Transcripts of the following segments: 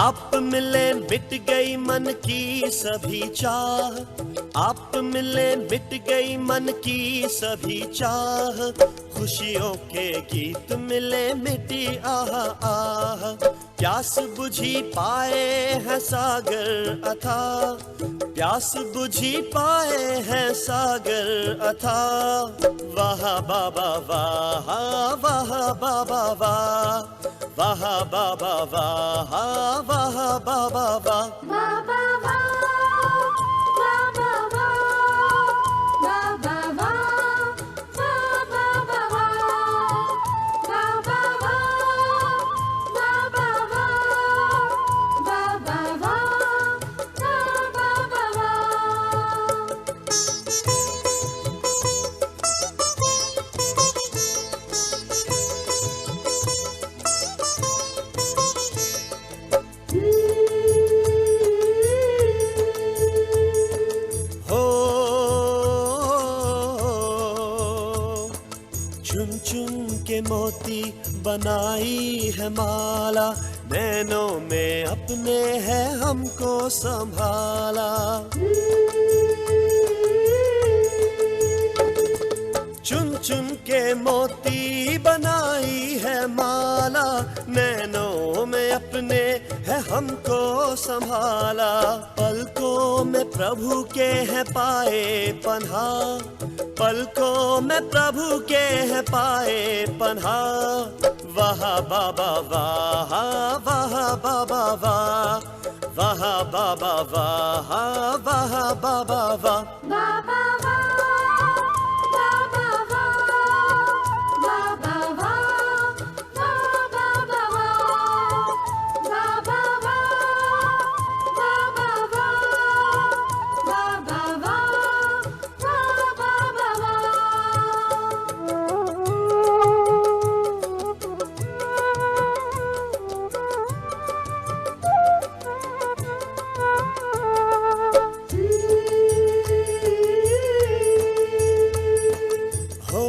आप मिले मिट गई मन की सभी चाह, आप मिले मिट गई मन की सभी चाह, खुशियों के गीत मिले मिटी आह आह, प्यास बुझी पाए हैं सागर अथाह, प्यास बुझी पाए हैं सागर अथाह, वाह बाबा वाह, वाह बाबा वाह, वाह बाबा वाह, वाह बाबा वाह, बाबा वाह, बाबा वाह, बाबा वाह, बाबा वाह, बाबा वाह, बाबा वाह, बाबा वाह, बाबा वाह। हो चुन चुन के मोती बनाई है माला, नैनों में अपने है हमको संभाला, चुन चुन के मोती बनाई है माला, नैनों में अपने है हमको संभाला, पलकों में प्रभु के है पाए पन्हा, पलकों में प्रभु के है पाए पन्हा, वाह बाबा वाह, वाह बाबा वाह, वाह बाबा वाह, वाह बाबा वाह, बाबा वाह, बाबा वाह, बाबा वाह, बाबा वाह, बाबा वाह, बाबा वाह, बाबा वाह, बाबा हो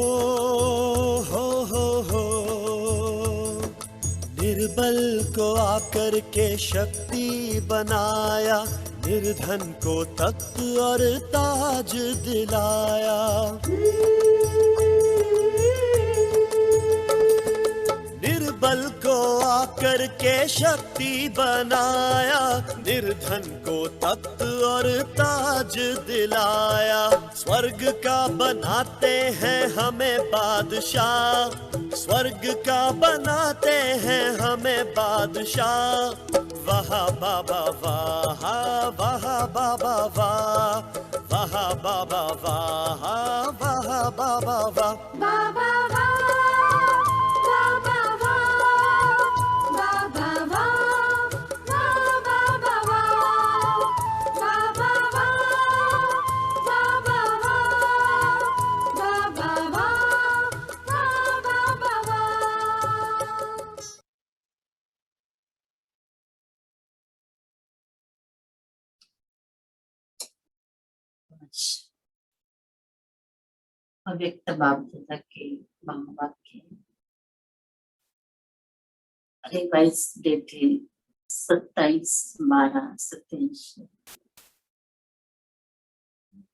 निर्बल को आकर के शक्ति बनाया, निर्धन को तख्त और ताज दिलाया, निर्बल को आकर के शक्ति बनाया, निर्धन को तख्त और ताज दिलाया, स्वर्ग का बनाते हैं हमें बादशाह, स्वर्ग का बनाते हैं हमें बादशाह, वाह बाबा वाह, वाह बाबा वाह, वाह बाबा वाह, वाह बाबा वाह, बाबा वाह, बाबा वाह, बाबा वाह, बाबा वाह, बाबा वाह, बाबा वाह, बाबा वाह, बाबा वाह। अव्यक्त बाप दादा के महावाक्य रिवाइज डेट है 27/12/87।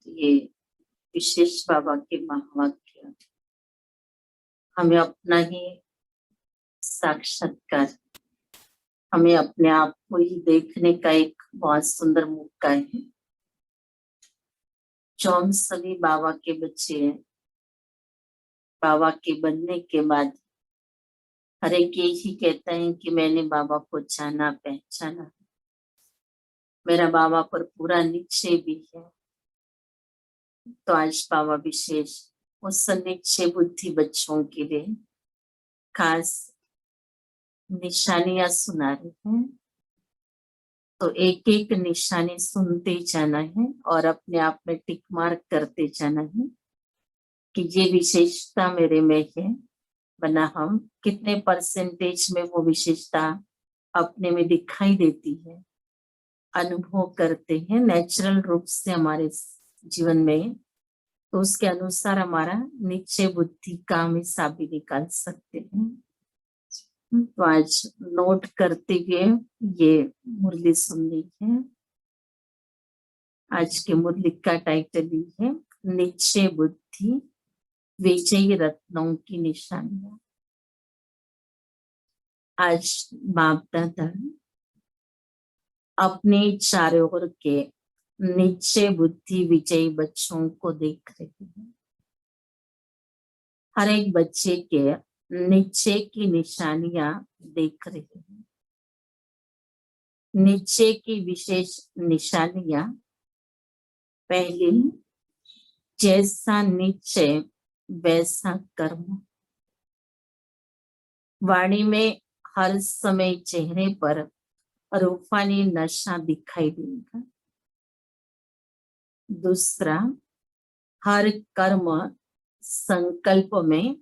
ये विशेष बाबा के महावाक्य हमें अपना ही साक्षात्कार, हमें अपने आप को ही देखने का एक बहुत सुंदर मौका है। जो हम सभी बाबा के बच्चे हैं, बाबा के बनने के बाद हर एक यही कहता है कि मैंने बाबा को जाना पहचाना, मेरा बाबा पर पूरा निश्चय भी है। तो आज बाबा विशेष उस निश्चय बुद्धि बच्चों के लिए खास निशानियां सुना रहे हैं। तो एक एक निशानी सुनते जाना है और अपने आप में टिक मार्क करते जाना है कि ये विशेषता मेरे में है, वरना हम कितने परसेंटेज में वो विशेषता अपने में दिखाई देती है, अनुभव करते हैं नेचुरल रूप से हमारे जीवन में, तो उसके अनुसार हमारा निश्चय बुद्धि का हम हिसाब भी निकाल सकते हैं। तो आज नोट करते हुए ये मुरली सुननी है। आज की मुरली का टाइटल ही है निश्चय बुद्धि विजयी रत्नों की निशानियां। आज बाप दादा अपने चारों ओर के निश्चय बुद्धि विजयी बच्चों को देख रहे हैं। हर एक बच्चे के निश्चय की निशानियां देख रहे हैं। निश्चय की विशेष निशानियां, पहली, जैसा निश्चय वैसा कर्म। वाणी में हर समय चेहरे पर रूहानी नशा दिखाई देगा। दूसरा, हर कर्म संकल्प में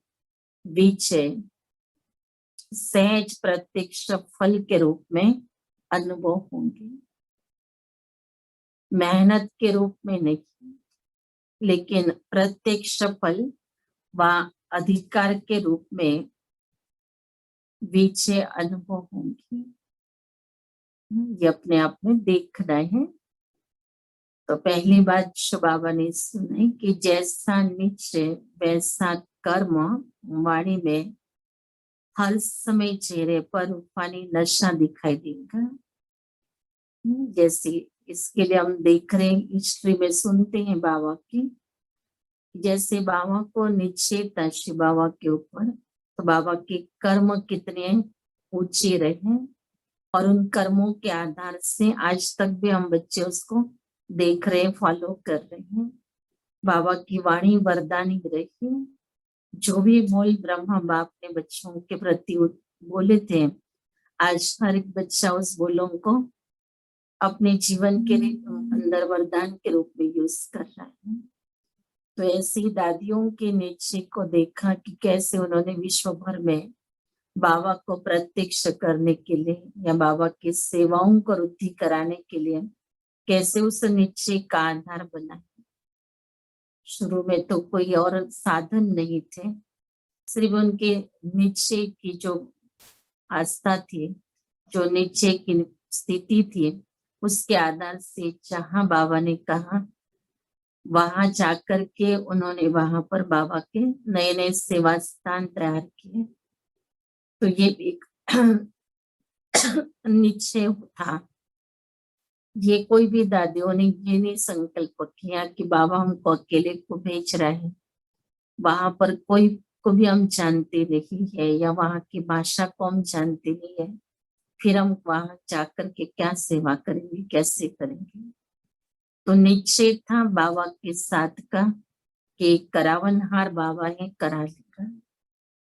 विजय सहज प्रत्यक्ष फल के रूप में अनुभव होंगे। मेहनत के रूप में नहीं, लेकिन प्रत्यक्ष फल व अधिकार के रूप में विजय अनुभव होंगे। ये अपने आप में देखना है। तो पहली बात जो बाबा ने सुनाई कि जैसा निश्चय वैसा कर्म, वाणी में हर समय चेहरे पर रूहानी नशा दिखाई देगा। जैसे इसके लिए हम देख रहे हैं, हिस्ट्री में सुनते हैं बाबा की, जैसे बाबा को निश्चय था शिव बाबा के ऊपर, तो बाबा के कर्म कितने ऊंचे रहे और उन कर्मों के आधार से आज तक भी हम बच्चे उसको देख रहे, फॉलो कर रहे हैं। बाबा की वाणी वरदानी रही। जो भी बोल ब्रह्मा बाप ने बच्चों के प्रति बोले थे, आज हर एक बच्चा उस बोलों को अपने जीवन के अंदर वरदान के रूप में यूज कर रहा है। तो ऐसी दादियों के निश्चय को देखा कि कैसे उन्होंने विश्व भर में बाबा को प्रत्यक्ष करने के लिए या बाबा की सेवाओं को वृद्धि कराने के लिए कैसे उस निश्चय का आधार बना। शुरू में तो कोई और साधन नहीं थे, सिर्फ उनके निश्चय की जो आस्था थी, जो निश्चय की स्थिति थी, उसके आधार से जहां बाबा ने कहा वहां जाकर के उन्होंने वहां पर बाबा के नए नए सेवा स्थान तैयार किए। तो ये एक निश्चय था। ये कोई भी दादियों ने ये नहीं संकल्प किया कि बाबा हमको अकेले को भेज रहा है, वहां पर कोई को भी हम जानते नहीं है या वहां की भाषा को हम जानते नहीं है, फिर हम वहां जाकर के क्या सेवा करेंगे, कैसे करेंगे। तो निश्चय था बाबा के साथ का कि करावनहार बाबा है, करा लेगा।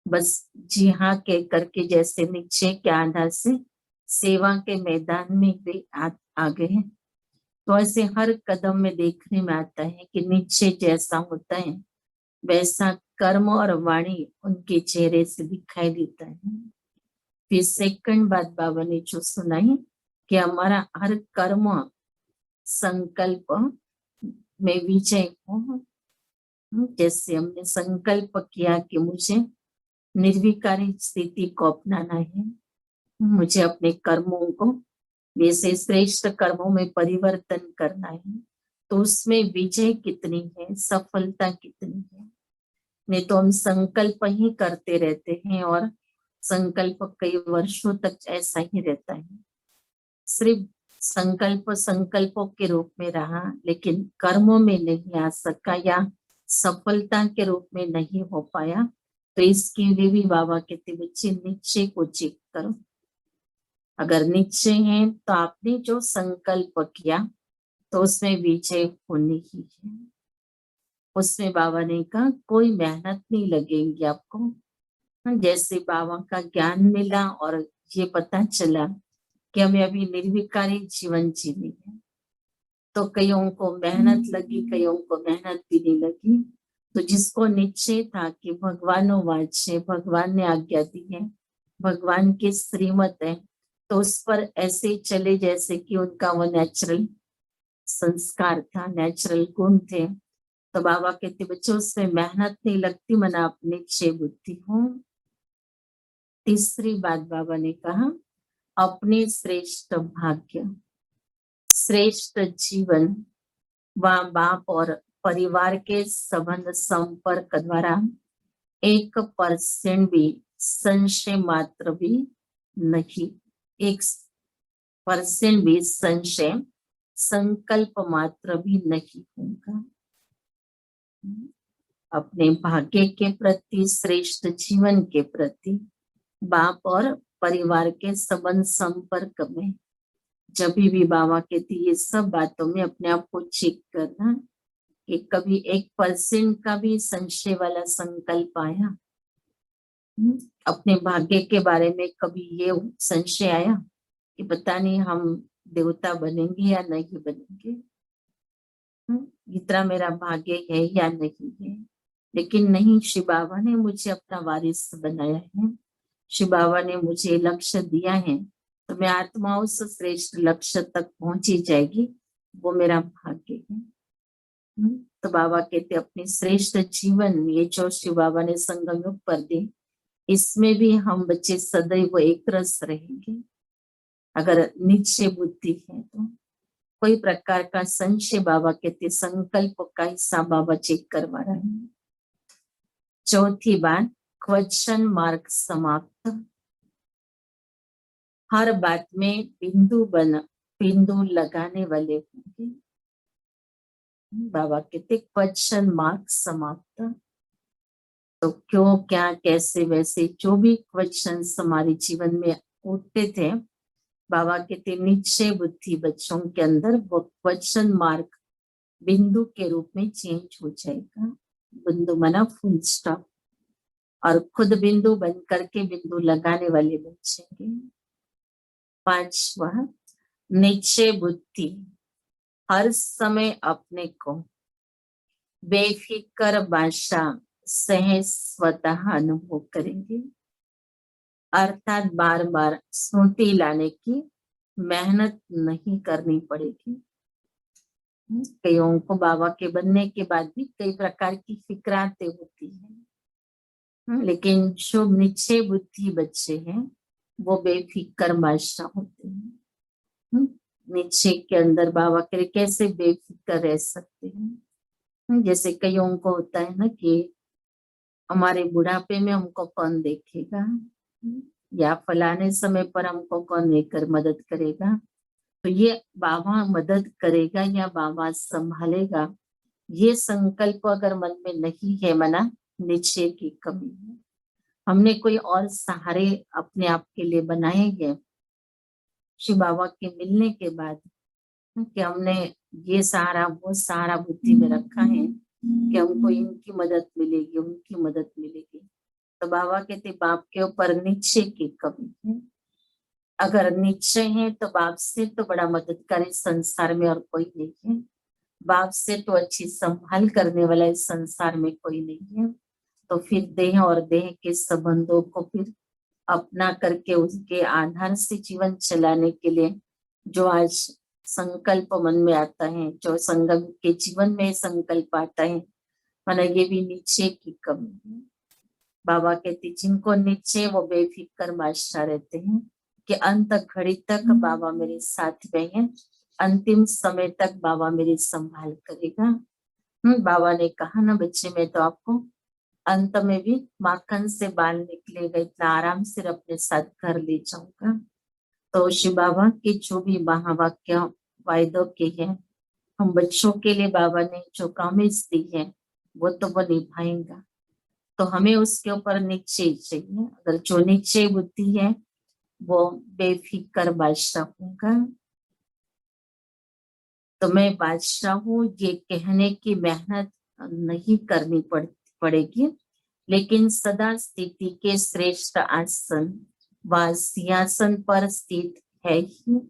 बस जी हाँ कह करके जैसे निश्चय के आधार से सेवा के मैदान में भी आ गए। तो ऐसे हर कदम में देखने में आता है कि निश्चय जैसा होता है वैसा कर्म और वाणी उनके चेहरे से दिखाई देता है। फिर सेकंड बात बाबा ने जो सुनाई कि हमारा हर कर्म संकल्प में विजय हो। जैसे हमने संकल्प किया कि मुझे निर्विकारी स्थिति को अपनाना है, मुझे अपने कर्मों को वैसे श्रेष्ठ कर्मों में परिवर्तन करना है, तो उसमें विजय कितनी है, सफलता कितनी है। नहीं तो हम संकल्प ही करते रहते हैं और संकल्प कई वर्षों तक ऐसा ही रहता है। सिर्फ संकल्पों के रूप में रहा, लेकिन कर्मों में नहीं आ सका या सफलता के रूप में नहीं हो पाया। तो इसके लिए भी बाबा कहते बच्चे निश्चय को चेक करो। अगर निश्चय है तो आपने जो संकल्प किया तो उसमें विजय होनी ही है। उसमें बाबा ने कहा कोई मेहनत नहीं लगेगी आपको। जैसे बाबा का ज्ञान मिला और ये पता चला कि हमें अभी निर्विकारी जीवन जीनी है, तो कईयों को मेहनत लगी, कईयों को मेहनत भी नहीं लगी। तो जिसको निश्चय था कि भगवानोवाच्य, भगवान ने आज्ञा दी है, भगवान की श्रीमत है, तो उस पर ऐसे चले जैसे कि उनका वो नेचुरल संस्कार था, नेचुरल गुण थे। तो बाबा कहते बच्चों उसमें मेहनत नहीं लगती, मना आप निश्चय बुद्धि हो। तीसरी बात बाबा ने कहा, अपने श्रेष्ठ भाग्य, श्रेष्ठ जीवन व बाप और परिवार के संबंध संपर्क द्वारा 1% भी संशय मात्र भी नहीं, 1% भी संशय संकल्प मात्र भी नहीं होगा। अपने भाग्य के प्रति, श्रेष्ठ जीवन के प्रति, बाप और परिवार के संबंध संपर्क में जब भी बाबा कहती ये सब बातों में अपने आप को चेक करना कि कभी 1% का भी संशय वाला संकल्प आया, अपने भाग्य के बारे में कभी ये संशय आया कि पता नहीं हम देवता बनेंगे या नहीं बनेंगे, इतना मेरा भाग्य है या नहीं है। लेकिन नहीं, शिव बाबा ने मुझे अपना वारिस बनाया है, शिव बाबा ने मुझे लक्ष्य दिया है, तो मैं आत्मा उस श्रेष्ठ लक्ष्य तक पहुंची जाएगी, वो मेरा भाग्य है। तो बाबा कहते अपनी श्रेष्ठ जीवन, ये जो शिव बाबा ने संगम युग पर दी, इसमें भी हम बच्चे सदैव एक रस रहेंगे। अगर निश्चय बुद्धि है तो कोई प्रकार का संशय, बाबा कहते संकल्प का हिस्सा बाबा चेक करवा रहे हैं। चौथी बात, क्वेश्चन मार्क समाप्त। हर बात में बिंदु लगाने वाले होंगे। बाबा कहते क्वेश्चन मार्क समाप्त। तो क्यों, क्या, कैसे, वैसे जो भी क्वेश्चन हमारे जीवन में उठते थे, बाबा कहते निश्चय बुद्धि बच्चों के अंदर वो क्वेश्चन मार्क बिंदु के रूप में चेंज हो जाएगा। बिंदु माना फुल स्टॉप, और खुद बिंदु बन करके बिंदु लगाने वाले बन जाएंगे। पांचवा, निश्चय बुद्धि हर समय अपने को बेफिक्र बादशाह सहज स्वतः अनुभव करेंगे, अर्थात बार बार स्मृति लाने की मेहनत नहीं करनी पड़ेगी। कईयों को बाबा के बनने के बाद भी कई प्रकार की फिक्रातें होती हैं, लेकिन जो निश्चय बुद्धि बच्चे हैं वो बेफिक्र बादशाह होते हैं। निश्चय के अंदर बाबा के कैसे बेफिक्र रह सकते हैं। जैसे कईयों को होता है ना कि हमारे बुढ़ापे में हमको कौन देखेगा, या फलाने समय पर हमको कौन लेकर मदद करेगा, तो ये बाबा मदद करेगा या बाबा संभालेगा, ये संकल्प अगर मन में नहीं है, मना निश्चय की कमी है। हमने कोई और सहारे अपने आप के लिए बनाए हैं शिव बाबा के मिलने के बाद, कि हमने ये सहारा वो सहारा बुद्धि में रखा है कि हमको इनकी मदद मिलेगी, उनकी मदद मिलेगी। तो बाबा कहते बाप के ऊपर निश्चय की कमी है। अगर निश्चय है तो बाप से तो बड़ा मददगारी संसार में और कोई नहीं है, बाप से तो अच्छी संभाल करने वाला इस संसार में कोई नहीं है। तो फिर देह और देह के संबंधों को फिर अपना करके उसके आधार से जीवन चलाने के लिए जो आज संकल्प मन में आता है, जो संगम के जीवन में संकल्प आता है, माना ये भी निश्चय की कमी है। बाबा कहते जिनको निश्चय वो बेफिक्र बादशाह रहते हैं कि अंत घड़ी तक बाबा मेरे साथ में है, अंतिम समय तक बाबा मेरी संभाल करेगा। बाबा ने कहा ना बच्चे, मैं तो आपको अंत में भी माखन से बाल निकलेगा इतना आराम से अपने साथ घर ले जाऊंगा। तो शिव बाबा के जो भी महावाक्य वायदों के हैं, हम बच्चों के लिए बाबा ने जो कामिज दी है वो तो वो निभाएगा। तो हमें उसके ऊपर निश्चय चाहिए। अगर जो निश्चय बुद्धि है वो बेफिक्र बादशाह होगा। तो मैं बादशाह हूँ ये कहने की मेहनत नहीं करनी पड़ेगी, लेकिन सदा स्थिति के श्रेष्ठ आसन व सिंहासन पर स्थित है ही।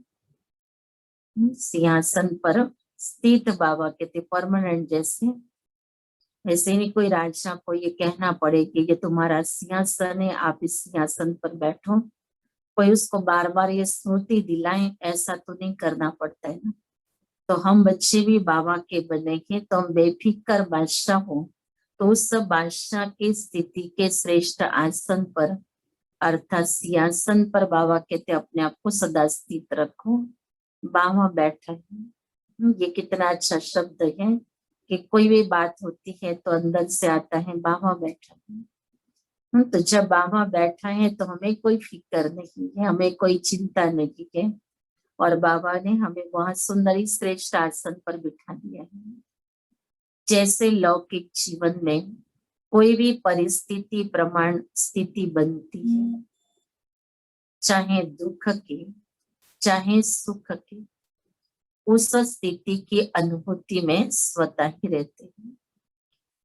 सिंहासन पर स्थित बाबा कहते परमानेंट, जैसे ऐसे नहीं कोई राजा को ये कहना पड़े कि ये तुम्हारा सिंहासन है, आप इस सिंहासन पर बैठो, कोई उसको बार बार ये स्मृति दिलाए, ऐसा तो नहीं करना पड़ता है ना। तो हम बच्चे भी बाबा के बनेंगे तो हम बेफिक्र बादशाह हो, तो उस बादशाह की स्थिति के श्रेष्ठ आसन पर अर्थात सिंहासन पर बाबा कहते अपने आप को सदा स्थित रखो। बाबा बैठा है। ये कितना अच्छा शब्द है कि कोई भी बात होती है तो अंदर से आता है बाबा बैठा है। तो जब बाबा बैठा है तो हमें कोई फिक्र नहीं है, हमें कोई चिंता नहीं है। और बाबा ने हमें बहुत सुंदर ही श्रेष्ठ आसन पर बिठा दिया है। जैसे लौकिक जीवन में कोई भी परिस्थिति प्रमाण स्थिति बनती है, चाहे दुख की चाहे सुख की, उस स्थिति की अनुभूति में स्वतः ही रहते हैं।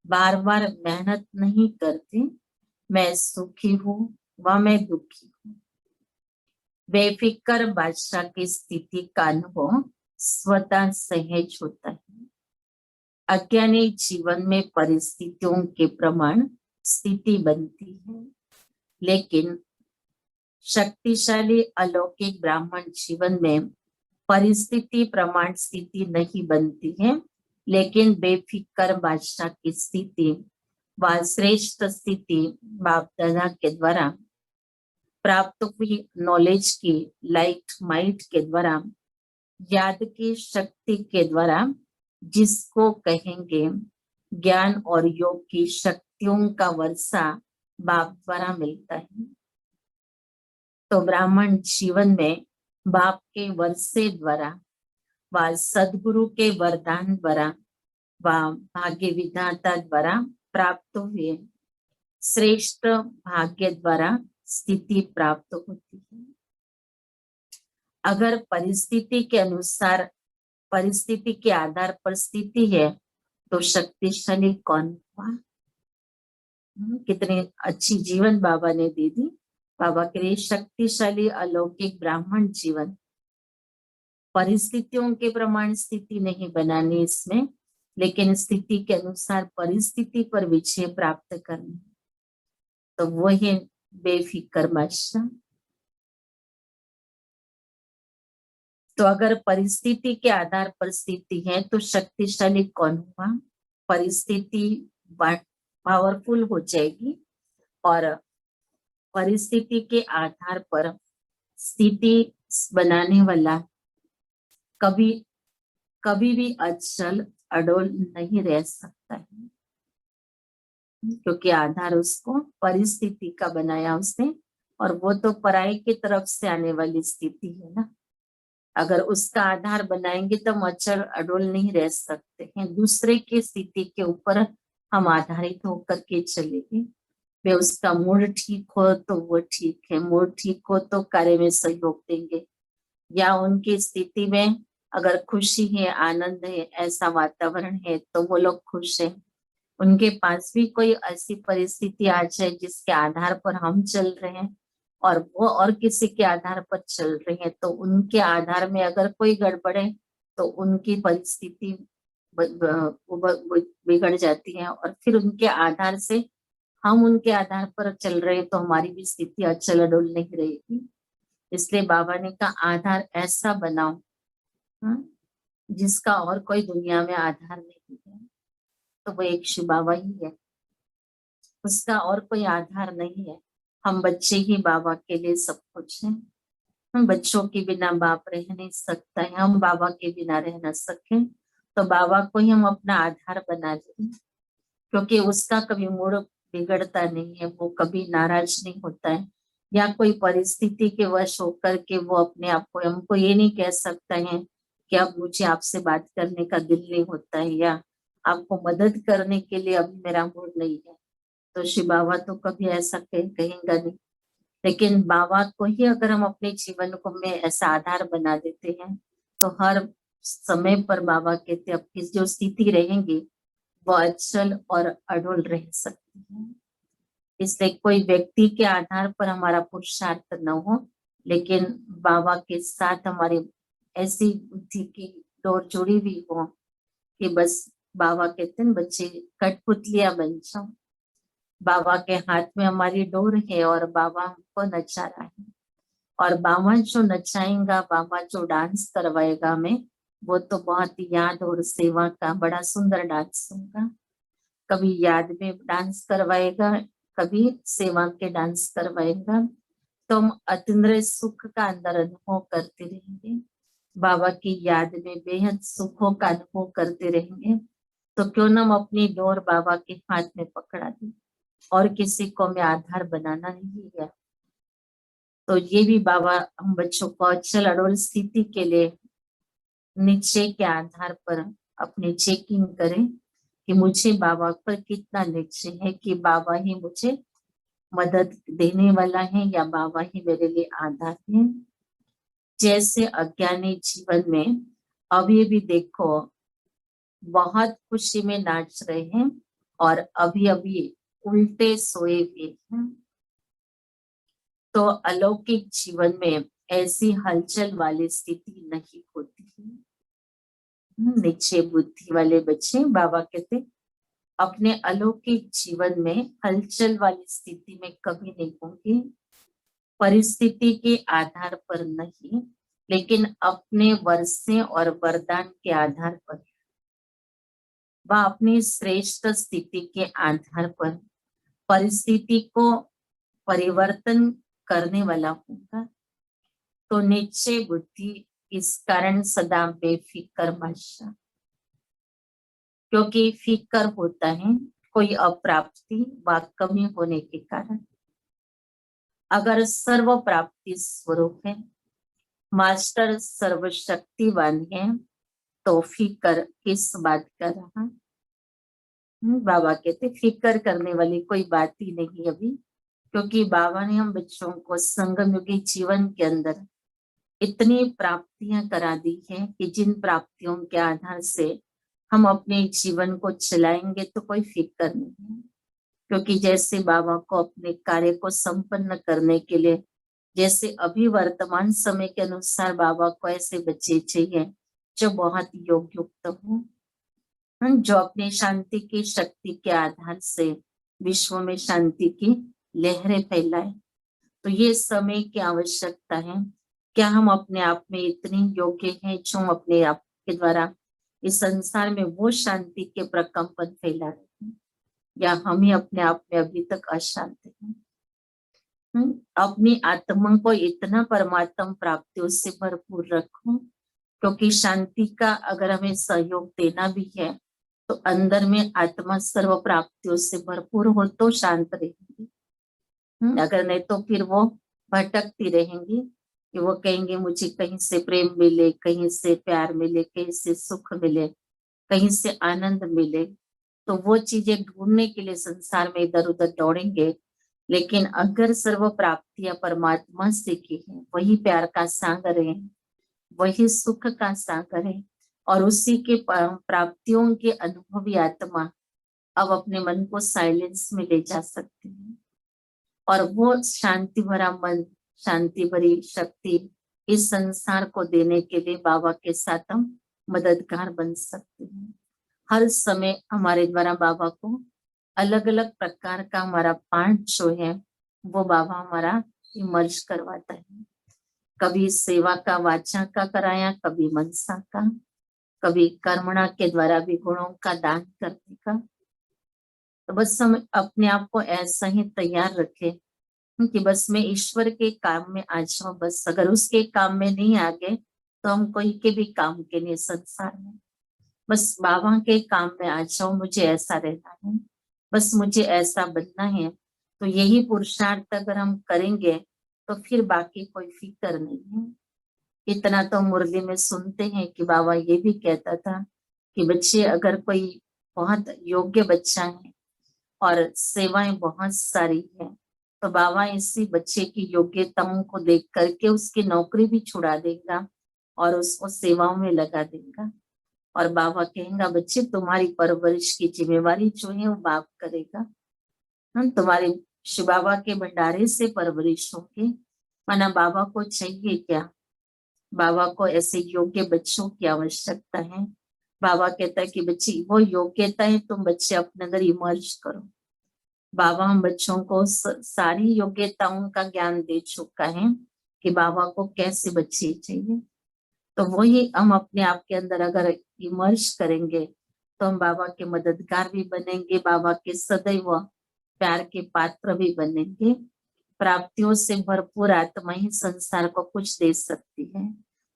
बार बार मेहनत नहीं करते, मैं सुखी हूँ व मैं दुखी हूँ। बेफिक्र बादशाह की स्थिति का अनुभव स्वतः सहज होता है। अज्ञानी जीवन में परिस्थितियों के प्रमाण स्थिति बनती है, लेकिन शक्तिशाली अलौकिक ब्राह्मण जीवन में परिस्थिति प्रमाण स्थिति नहीं बनती है, लेकिन बेफिक्र बादशाह की स्थिति व श्रेष्ठ स्थिति बाप दादा के द्वारा प्राप्त हुई नॉलेज की लाइट माइट के द्वारा, याद की शक्ति के द्वारा, जिसको कहेंगे ज्ञान और योग की शक्तियों का वर्षा बाप द्वारा मिलता है। तो ब्राह्मण जीवन में बाप के वर्षे द्वारा व सदगुरु के वरदान द्वारा व भाग्य विधाता द्वारा प्राप्त हुए श्रेष्ठ भाग्य द्वारा स्थिति प्राप्त होती है। अगर परिस्थिति के अनुसार परिस्थिति के आधार पर स्थिति है तो शक्तिशाली कौन हुआ। कितनी अच्छी जीवन बाबा ने दे दी। बाबा के लिए शक्तिशाली अलौकिक ब्राह्मण जीवन। परिस्थितियों के प्रमाण स्थिति नहीं बनानी इसमें, लेकिन स्थिति के अनुसार परिस्थिति पर विजय प्राप्त करनी। तो वो है बेफिक्र बादशाह। तो अगर परिस्थिति के आधार पर स्थिति है तो शक्तिशाली कौन हुआ। परिस्थिति पावरफुल हो जाएगी और परिस्थिति के आधार पर स्थिति बनाने वाला कभी कभी भी अचल अडोल नहीं रह सकता है, क्योंकि आधार उसको परिस्थिति का बनाया उसने, और वो तो पराई की तरफ से आने वाली स्थिति है ना। अगर उसका आधार बनाएंगे तो हम अचल अडोल नहीं रह सकते हैं। दूसरे की स्थिति के ऊपर हम आधारित होकर के चलेंगे। वे उसका मूड ठीक हो तो वो ठीक है, मूड ठीक हो तो कार्य में सहयोग देंगे, या उनकी स्थिति में अगर खुशी है आनंद है ऐसा वातावरण है तो वो लोग खुश है। उनके पास भी कोई ऐसी परिस्थिति आ जाए जिसके आधार पर हम चल रहे हैं और वो और किसी के आधार पर चल रहे हैं, तो उनके आधार में अगर कोई गड़बड़ है तो उनकी परिस्थिति बिगड़ जाती है, और फिर उनके आधार से हम उनके आधार पर चल रहे हैं तो हमारी भी स्थिति अचल अडोल नहीं रहेगी। इसलिए बाबा ने कहा आधार ऐसा बनाओ जिसका और कोई दुनिया में आधार नहीं है। तो वो एक शिव बाबा ही है, उसका और कोई आधार नहीं है। हम बच्चे ही बाबा के लिए सब कुछ है। हम बच्चों के बिना बाप रह नहीं सकता है, हम बाबा के बिना रह ना सके, तो बाबा को ही हम अपना आधार बना लें, क्योंकि उसका कभी मूड बिगड़ता नहीं है, वो कभी नाराज नहीं होता है, या कोई परिस्थिति के वश होकर के वो अपने आप को हमको ये नहीं कह सकता है कि अब मुझे आपसे बात करने का दिल नहीं होता है, या आपको मदद करने के लिए अभी मेरा मूड नहीं है। तो शिव बाबा तो कभी ऐसा कहेंगे नहीं। लेकिन बाबा को ही अगर हम अपने जीवन को में ऐसा आधार बना देते हैं तो हर समय पर बाबा कहते आपकी जो स्थिति रहेंगी वो अचल और अडोल रह सकती है। इसलिए कोई व्यक्ति के आधार पर हमारा पुरुषार्थ न हो, लेकिन बाबा के साथ हमारी ऐसी बुद्धि की डोर जुड़ी हुई हो कि बस बाबा कहते हैं बच्चे कठपुतलियां बन जाओ। बाबा के हाथ में हमारी डोर है और बाबा हमको नचा रहा है, और बाबा जो नचाएगा, बाबा जो डांस करवाएगा हमें, वो तो बहुत याद और सेवा का बड़ा सुंदर डांस होगा। कभी याद में डांस करवाएगा, कभी सेवा के डांस करवाएगा, तो हम अतीन्द्रिय सुख का अंदर अनुभव करते रहेंगे, बाबा की याद में बेहद सुखों का अनुभव करते रहेंगे। तो क्यों न हम अपनी डोर बाबा के हाथ में पकड़ा दें, और किसी को हमें आधार बनाना नहीं है। तो ये भी बाबा हम बच्चों को अचल अड़ोल स्थिति के लिए निश्चय के आधार पर अपनी चेकिंग करें कि मुझे बाबा पर कितना निश्चय है कि बाबा ही मुझे मदद देने वाला है या बाबा ही मेरे लिए आधार है। जैसे अज्ञानी जीवन में अभी भी देखो बहुत खुशी में नाच रहे हैं और अभी अभी उल्टे सोए हुए हैं। तो अलौकिक जीवन में ऐसी हलचल वाली स्थिति नहीं होती है। निश्चय बुद्धि वाले बच्चे बाबा कहते अपने अलौकिक जीवन में हलचल वाली स्थिति में कभी नहीं होंगे, परिस्थिति के आधार पर नहीं, लेकिन अपने वर्षे और वरदान के आधार पर, वह अपनी श्रेष्ठ स्थिति के आधार पर परिस्थिति को परिवर्तन करने वाला होगा। तो निश्चय बुद्धि इस कारण सदा बेफिक्र बादशाह, क्योंकि फिक्र होता है कोई अप्राप्ति व कमी होने के कारण। अगर सर्व प्राप्ति स्वरूप है, मास्टर सर्वशक्तिवान है, तो फिक्र किस बात का रहा। बाबा कहते फिक्र करने वाली कोई बात ही नहीं अभी, क्योंकि बाबा ने हम बच्चों को संगमयुगी जीवन के अंदर इतनी प्राप्तियां करा दी हैं कि जिन प्राप्तियों के आधार से हम अपने जीवन को चलाएंगे तो कोई फिक्र नहीं है। क्योंकि जैसे बाबा को अपने कार्य को संपन्न करने के लिए, जैसे अभी वर्तमान समय के अनुसार बाबा को ऐसे बच्चे चाहिए जो बहुत योग युक्त हो, जो अपनी शांति की शक्ति के आधार से विश्व में शांति की लहरें फैलाए। तो ये समय की आवश्यकता है। क्या हम अपने आप में इतने योग्य हैं जो हम अपने आप के द्वारा इस संसार में वो शांति के प्रकंपन फैला रहे हैं, या हम ही अपने आप में अभी तक अशांत हैं। अपनी आत्मा को इतना परमात्मा प्राप्तियों से भरपूर रखो, क्योंकि शांति का अगर हमें सहयोग देना भी है तो अंदर में आत्मा सर्व प्राप्तियों से भरपूर हो तो शांत रहेगी। अगर नहीं तो फिर वो भटकती रहेंगी कि वो कहेंगे मुझे कहीं से प्रेम मिले, कहीं से प्यार मिले, कहीं से सुख मिले, कहीं से आनंद मिले। तो वो चीजें ढूंढने के लिए संसार में इधर उधर दौड़ेंगे। लेकिन अगर सर्व प्राप्तियां परमात्मा से की है, वही प्यार का सागर है, वही सुख का सागर है, और उसी के प्राप्तियों के अनुभवी आत्मा अब अपने मन को साइलेंस में ले जा सकते हैं, और वो शांति भरा मन, शांति भरी शक्ति इस संसार को देने के लिए बाबा के साथ हम मददगार बन सकते हैं। हर समय हमारे द्वारा बाबा को अलग अलग प्रकार का हमारा पाठ जो है वो बाबा हमारा इमर्ज करवाता है। कभी सेवा का वाचा का कराया, कभी मनसा का, कभी कर्मणा के द्वारा भी गुणों का दान करने का। तो बस हम अपने आप को ऐसा ही तैयार रखें कि बस मैं ईश्वर के काम में आ जाऊं। बस अगर उसके काम में नहीं आ गए तो हम कोई के भी काम के लिए संसार में, बस बाबा के काम में आ जाऊं, मुझे ऐसा रहना है, बस मुझे ऐसा बनना है। तो यही पुरुषार्थ अगर हम करेंगे तो फिर बाकी कोई फिक्र नहीं है। इतना तो मुरली में सुनते हैं कि बाबा ये भी कहता था कि बच्चे अगर कोई बहुत योग्य बच्चा है और सेवाएं बहुत सारी है, तो बाबा इसी बच्चे की योग्यताओं को देख करके उसकी नौकरी भी छुड़ा देगा और उसको सेवाओं में लगा देगा। और बाबा कहेगा बच्चे तुम्हारी परवरिश की जिम्मेवारी जो है वो बाप करेगा। हम तुम्हारे शिव बाबा के भंडारे से परवरिश होंगे। माना बाबा को चाहिए क्या? बाबा को ऐसे योग्य बच्चों की आवश्यकता है। बाबा कहता है कि बच्ची वो योग्यता है, तुम बच्चे अपने अंदर इमर्ज करो। बाबा हम बच्चों को सारी योग्यताओं का ज्ञान दे चुका है कि बाबा को कैसे बच्चे चाहिए। तो वही हम अपने आप के अंदर अगर इमर्ज करेंगे तो हम बाबा के मददगार भी बनेंगे, बाबा के सदैव प्यार के पात्र भी बनेंगे। प्राप्तियों से भरपूर आत्मा ही संसार को कुछ दे सकती है।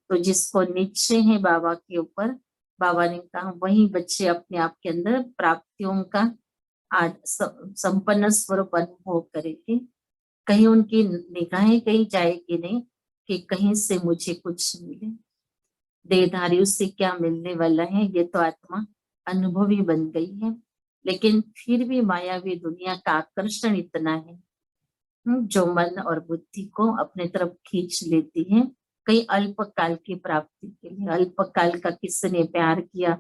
तो जिसको निश्चय है बाबा के ऊपर, बाबा ने कहा वही बच्चे अपने आप के अंदर प्राप्तियों का संपन्न स्वरूप अनुभव करेंगे। कहीं उनकी निगाहें कहीं जाएगी नहीं कि कहीं से मुझे कुछ मिले, देहधारियों से क्या मिलने वाला है, ये तो आत्मा अनुभवी बन गई है। लेकिन फिर भी मायावी दुनिया का आकर्षण इतना है जो मन और बुद्धि को अपने तरफ खींच लेती है, कई अल्पकाल की प्राप्ति के लिए। अल्पकाल का किसी ने प्यार किया,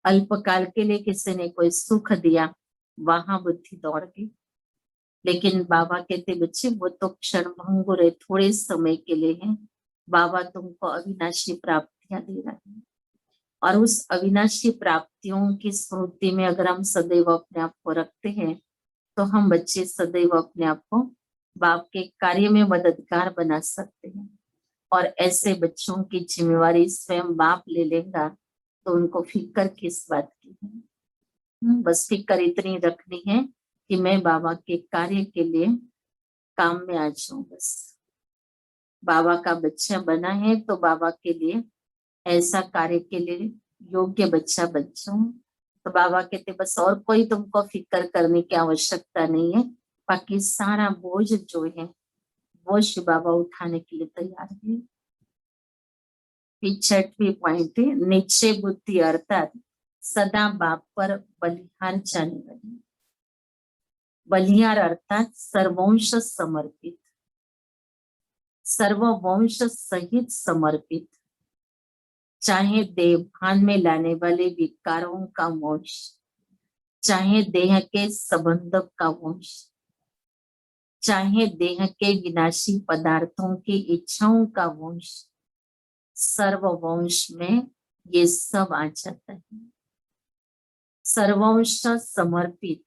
अल्पकाल के लिए किसी ने कोई सुख दिया, वहां बुद्धि दौड़ गई। लेकिन बाबा कहते बच्चे वो तो क्षण भंगुर है, थोड़े समय के लिए है। बाबा तुमको अविनाशी प्राप्तियां दे रहा है, और उस अविनाशी प्राप्तियों की स्मृति में अगर हम सदैव अपने आप को रखते हैं तो हम बच्चे सदैव अपने आप को बाप के कार्य में मददगार बना सकते हैं। और ऐसे बच्चों की जिम्मेवारी स्वयं बाप ले लेगा तो उनको फिक्र किस बात की है। बस फिक्र इतनी रखनी है कि मैं बाबा के कार्य के लिए काम में आ जाऊं। बस बाबा का बच्चा बना है तो बाबा के लिए ऐसा कार्य के लिए योग्य बच्चा बन जाऊं। तो बाबा कहते बस और कोई तुमको फिक्र करने की आवश्यकता नहीं है, बाकी सारा बोझ जो है वो शिव बाबा उठाने के लिए तैयार है। 6वीं पॉइंट है निश्चय बुद्धि, अर्थात सदा बाप पर बलिहार जाने वाली। बलिहार अर्थात सर्वंश समर्पित, सर्ववंश सहित समर्पित, चाहे देह भान में लाने वाले विकारों का वंश, चाहे देह के संबंध का वंश, चाहे देह के विनाशी पदार्थों की इच्छाओं का वंश, सर्ववंश में ये सब आ जाता है। सर्वंश समर्पित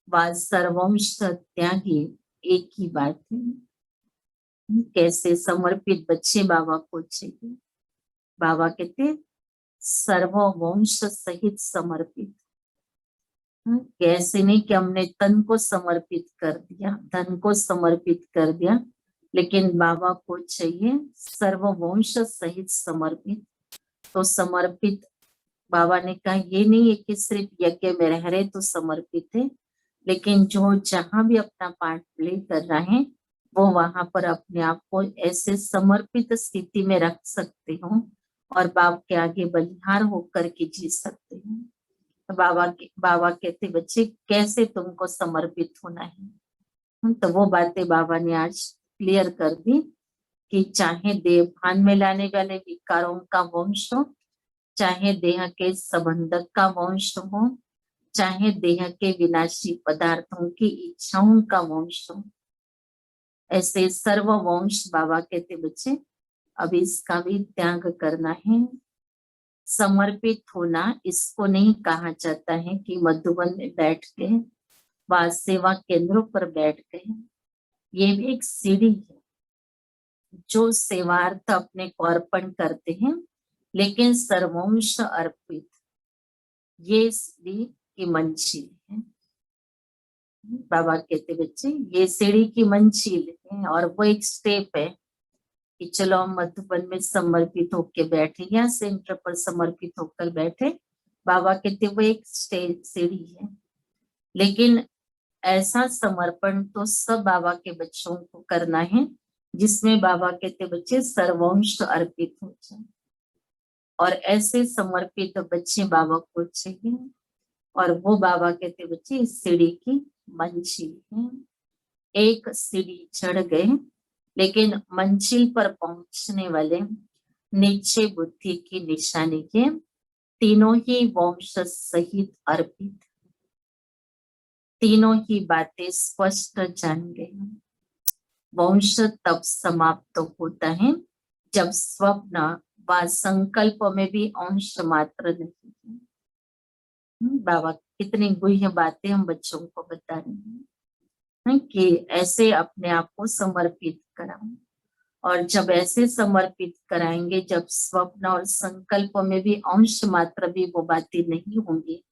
व सर्वंश त्यागी एक ही बात है। कैसे समर्पित बच्चे बाबा को चाहिए? बाबा कहते सर्ववंश सहित समर्पित। कैसे नहीं कि हमने तन को समर्पित कर दिया, धन को समर्पित कर दिया, लेकिन बाबा को चाहिए सर्ववंश सहित समर्पित। तो समर्पित बाबा ने कहा ये नहीं है कि सिर्फ यज्ञ में रह रहे तो समर्पित है, लेकिन जो जहां भी अपना पार्ट प्ले कर रहा है वो वहां पर अपने आप को ऐसे समर्पित स्थिति में रख सकते हो और बाप के आगे बलिहार होकर के जी सकते हैं। तो बाबा कहते बच्चे कैसे तुमको समर्पित होना है। तो वो बातें बाबा ने आज क्लियर कर दी कि चाहे देह भान में लाने वाले विकारों का वंश हो, चाहे देह के संबंधक का वंश हो, चाहे देह के विनाशी पदार्थों की इच्छाओं का वंश हो, ऐसे सर्व वंश बाबा कहते बच्चे अब इसका भी त्याग करना है। समर्पित होना इसको नहीं कहा जाता है कि मधुबन में बैठ के व सेवा केंद्रों पर बैठ गए। ये भी एक सीढ़ी है जो सेवार्थ अपने को अर्पण करते हैं, लेकिन सर्वंश अर्पित ये सीढ़ी की मंजिल है। बाबा कहते बच्चे ये सीढ़ी की मंजिल है और वो एक स्टेप है कि चलो हम मधुबन में समर्पित होकर बैठे या सेंटर पर समर्पित होकर बैठे। बाबा कहते वो एक सीढ़ी है, लेकिन ऐसा समर्पण तो सब बाबा के बच्चों को करना है जिसमें बाबा कहते बच्चे सर्वंश अर्पित हो जाए। और ऐसे समर्पित बच्चे बाबा को चाहिए और वो बाबा कहते बच्चे इस सीढ़ी की मंजिल है। एक सीढ़ी चढ़ गए, लेकिन मंजिल पर पहुंचने वाले निश्चय बुद्धि की निशानी के तीनों ही वंश सहित अर्पित, तीनों ही बातें स्पष्ट जान गए। वंश तब समाप्त होता है जब स्वप्न व संकल्प में भी अंश मात्र नहीं है। बाबा कितनी गुह्य बातें हम बच्चों को बता रहे हैं कि ऐसे अपने आप को समर्पित कराओ, और जब ऐसे समर्पित कराएंगे जब स्वप्न और संकल्प में भी अंश मात्र भी वो बातें नहीं होंगी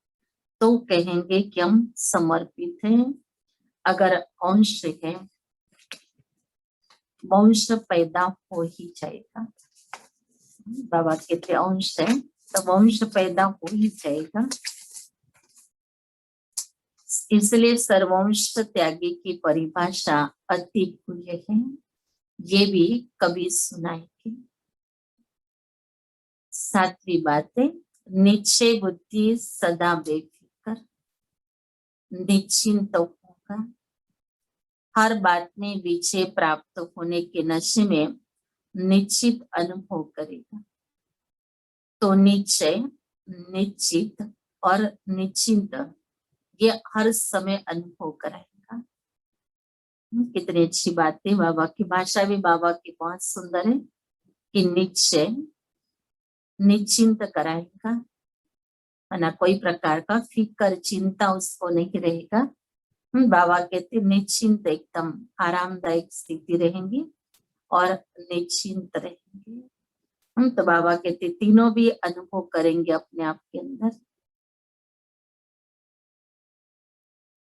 तो कहेंगे कि हम समर्पित हैं। अगर अंश है वंश पैदा हो ही जाएगा। बाबा कहते अंश है तो वंश पैदा हो ही जाएगा। इसलिए सर्वंश त्यागी की परिभाषा अति प्रिय है, ये भी कभी सुनाएंगे। सातवीं बात है, निश्चय बुद्धि सदा बेफिक्र निश्चिंत होगा। हर बात में विजय प्राप्त होने के नशे में निश्चित अनुभव करेगा। तो निश्चय, निश्चित और निश्चिंत ये हर समय अनुभव कराएगा। कितनी अच्छी बात है। बाबा की भाषा भी बाबा की बहुत सुंदर है कि निश्चय निश्चिंत कराएगा, ना कोई प्रकार का फिक्र चिंता उसको नहीं रहेगा। बाबा कहते निश्चिंत एकदम आरामदायक स्थिति रहेंगी और निश्चिंत रहेंगे। तो बाबा कहते तीनों भी अनुभव करेंगे अपने आप के अंदर।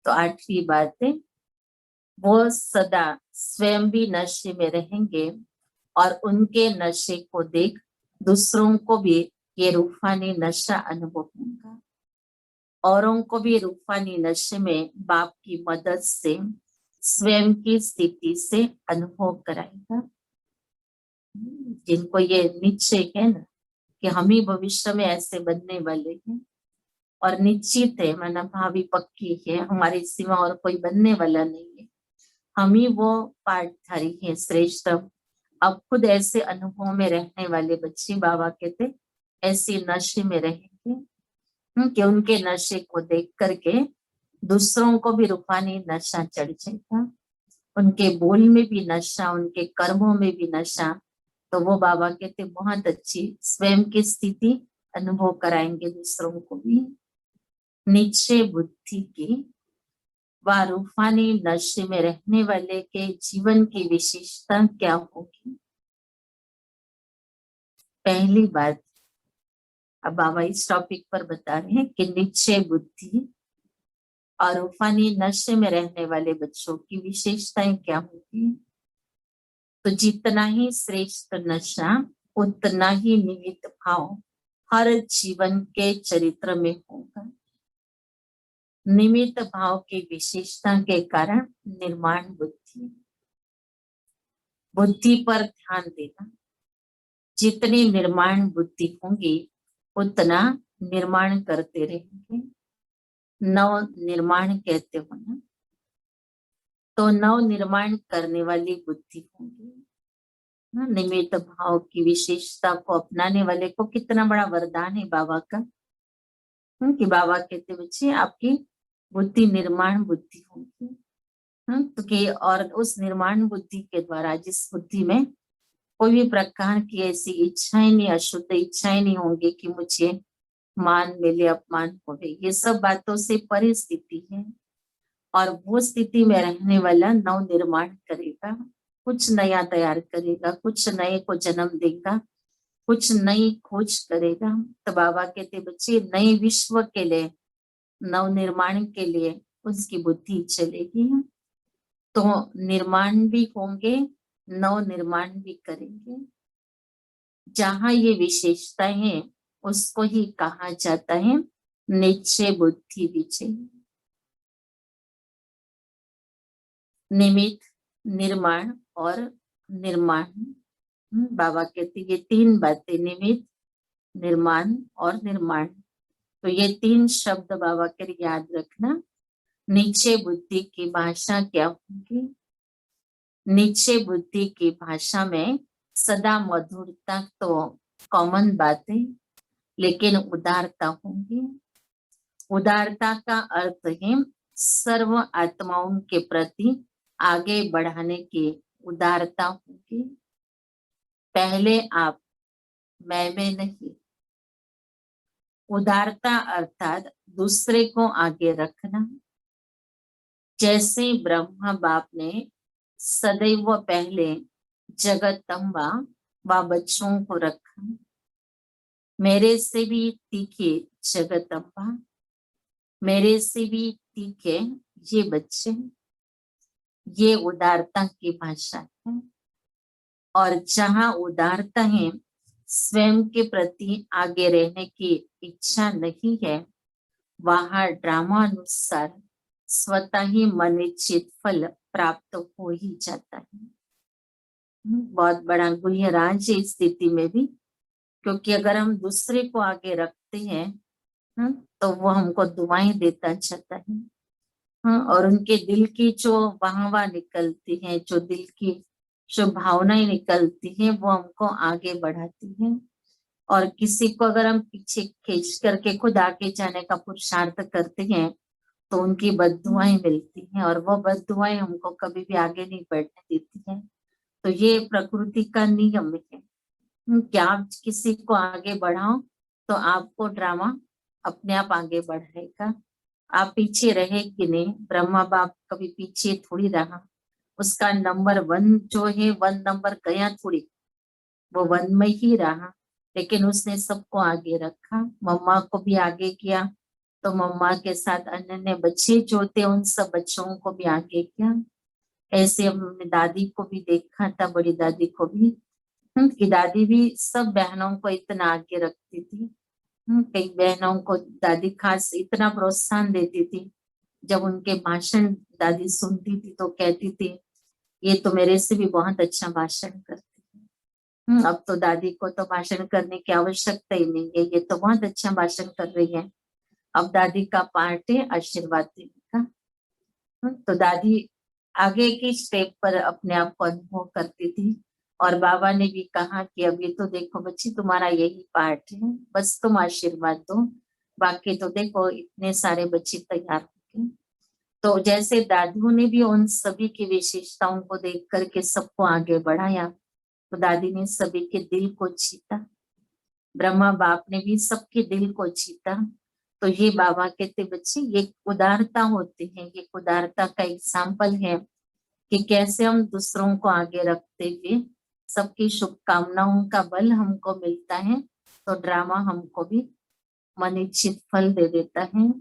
तो आठवीं बात है, वो सदा स्वयं भी नशे में रहेंगे और उनके नशे को देख दूसरों को भी ये रूहानी नशा अनुभव होगा। औरों को भी रूहानी नशे में बाप की मदद से स्वयं की स्थिति से अनुभव कराएगा। जिनको ये निश्चय है ना कि हम ही भविष्य में ऐसे बनने वाले हैं और निश्चित है, माना भावी पक्की है, हमारे सिवा और कोई बनने वाला नहीं है, हम ही वो पाठधारी हैं श्रेष्ठ। अब खुद ऐसे अनुभव में रहने वाले बच्चे बाबा कहते ऐसे नशे में रहेंगे कि उनके नशे को देख करके दूसरों को भी रूहानी नशा चढ़ जाएगा। उनके बोल में भी नशा, उनके कर्मों में भी नशा। तो वो बाबा कहते बहुत अच्छी स्वयं की स्थिति अनुभव कराएंगे दूसरों को भी। निश्चय बुद्धि की व रूहानी नशे में रहने वाले के जीवन की विशेषता क्या होगी? पहली बात, अब बाबा इस टॉपिक पर बता रहे हैं कि निश्चय बुद्धि और रूहानी नशे में रहने वाले बच्चों की विशेषताएं क्या होगी। तो जितना ही श्रेष्ठ नशा उतना ही निमित्त भाव हर जीवन के चरित्र में होगा। निमित्त भाव की विशेषता के कारण निर्माण बुद्धि, बुद्धि पर ध्यान देना। जितनी निर्माण बुद्धि होगी उतना निर्माण करते रहेंगे। नव निर्माण कहते हो ना, तो नव निर्माण करने वाली बुद्धि होगी। निमित्त भाव की विशेषता को अपनाने वाले को कितना बड़ा वरदान है बाबा का, कि बाबा कहते बच्चे आपकी बुद्धि निर्माण बुद्धि होगी। तो कि और उस निर्माण बुद्धि के द्वारा जिस बुद्धि में कोई भी प्रकार की ऐसी इच्छाएं नहीं, अशुद्ध इच्छाएं नहीं होंगी कि मुझे मान मिले, अपमान होवे, ये सब बातों से परे स्थिति है। और वो स्थिति में रहने वाला नव निर्माण करेगा, कुछ नया तैयार करेगा, कुछ नए को जन्म देगा, कुछ नई खोज करेगा। तो बाबा कहते बच्चे नए विश्व के लिए, नव निर्माण के लिए उसकी बुद्धि चलेगी। तो निर्माण भी होंगे, नव निर्माण भी करेंगे। जहां ये विशेषताएं हैं उसको ही कहा जाता है निश्चय बुद्धि विजय। निमित्त, निर्माण और निर्माण। बाबा कहते ये तीन बातें, निमित्त, निर्माण और निर्माण। तो ये तीन शब्द बाबा के याद रखना। निश्चय बुद्धि की भाषा क्या होगी? निश्चय बुद्धि की भाषा में सदा मधुरता तो कॉमन बात है, लेकिन उदारता होगी। उदारता का अर्थ है सर्व आत्माओं के प्रति आगे बढ़ाने की उदारता होगी। पहले आप, मैं में नहीं। उदारता अर्थात दूसरे को आगे रखना। जैसे ब्रह्मा बाप ने सदैव पहले जगदम्बा व बच्चों को रखा, मेरे से भी तीखे जगदम्बा, मेरे से भी तीखे ये बच्चे, ये उदारता की भाषा है। और जहाँ उदारता है, स्वयं के प्रति आगे रहने की इच्छा नहीं है, वहां ड्रामा अनुसार स्वतः ही मनिश्चित फल प्राप्त हो ही जाता है। बहुत बड़ा गुह्य राज है इस स्थिति में भी, क्योंकि अगर हम दूसरे को आगे रखते हैं तो वो हमको दुआएं देता जाता है। और उनके दिल की जो वाहवा निकलती है, जो दिल की जो भावनाएं निकलती है, वो हमको आगे बढ़ाती है। और किसी को अगर हम पीछे खींच करके खुद आगे जाने का पुरुषार्थ करते हैं तो उनकी बद्दुआएं मिलती हैं, और वो बद्दुआएं हमको कभी भी आगे नहीं बढ़ने देती हैं। तो ये प्रकृति का नियम है कि आप किसी को आगे बढ़ाओ तो आपको ड्रामा अपने आप आगे बढ़ाएगा। आप पीछे रहे कि नहीं, ब्रह्मा बाप कभी पीछे थोड़ी रहा। उसका नंबर 1 जो है 1 नंबर गया थोड़ी, वो 1 में ही रहा, लेकिन उसने सबको आगे रखा। मम्मा को भी आगे किया, तो मम्मा के साथ अन्य बच्चे जो थे उन सब बच्चों को भी आगे किया। ऐसे हमने दादी को भी देखा था, बड़ी दादी को भी, कि दादी भी सब बहनों को इतना आगे रखती थी। कई बहनों को दादी खास इतना प्रोत्साहन देती थी। जब उनके भाषण दादी सुनती थी तो कहती थी, ये तो मेरे से भी बहुत अच्छा भाषण करती है। अब तो दादी को तो भाषण करने की आवश्यकता ही नहीं है, ये तो बहुत अच्छा भाषण कर रही है। अब दादी का पार्ट है आशीर्वाद देने का। तो दादी आगे की स्टेप पर अपने आप को अनुभव करती थी। और बाबा ने भी कहा कि अब ये तो देखो बच्ची, तुम्हारा यही पार्ट है, बस तुम आशीर्वाद दो, बाकी तो देखो इतने सारे बच्चे तैयार हो गए। तो जैसे दादियों ने भी उन सभी की विशेषताओं को देख करके सबको आगे बढ़ाया, तो दादी ने सभी के दिल को जीता। ब्रह्मा बाप ने भी सबके दिल को जीता। तो ये बाबा कहते बच्चे, ये उदारता होती है, ये उदारता का एग्जाम्पल है कि कैसे हम दूसरों को आगे रखते हुए सबकी शुभकामनाओं का बल हमको मिलता है, तो ड्रामा हमको भी मनिश्चित फल दे देता है।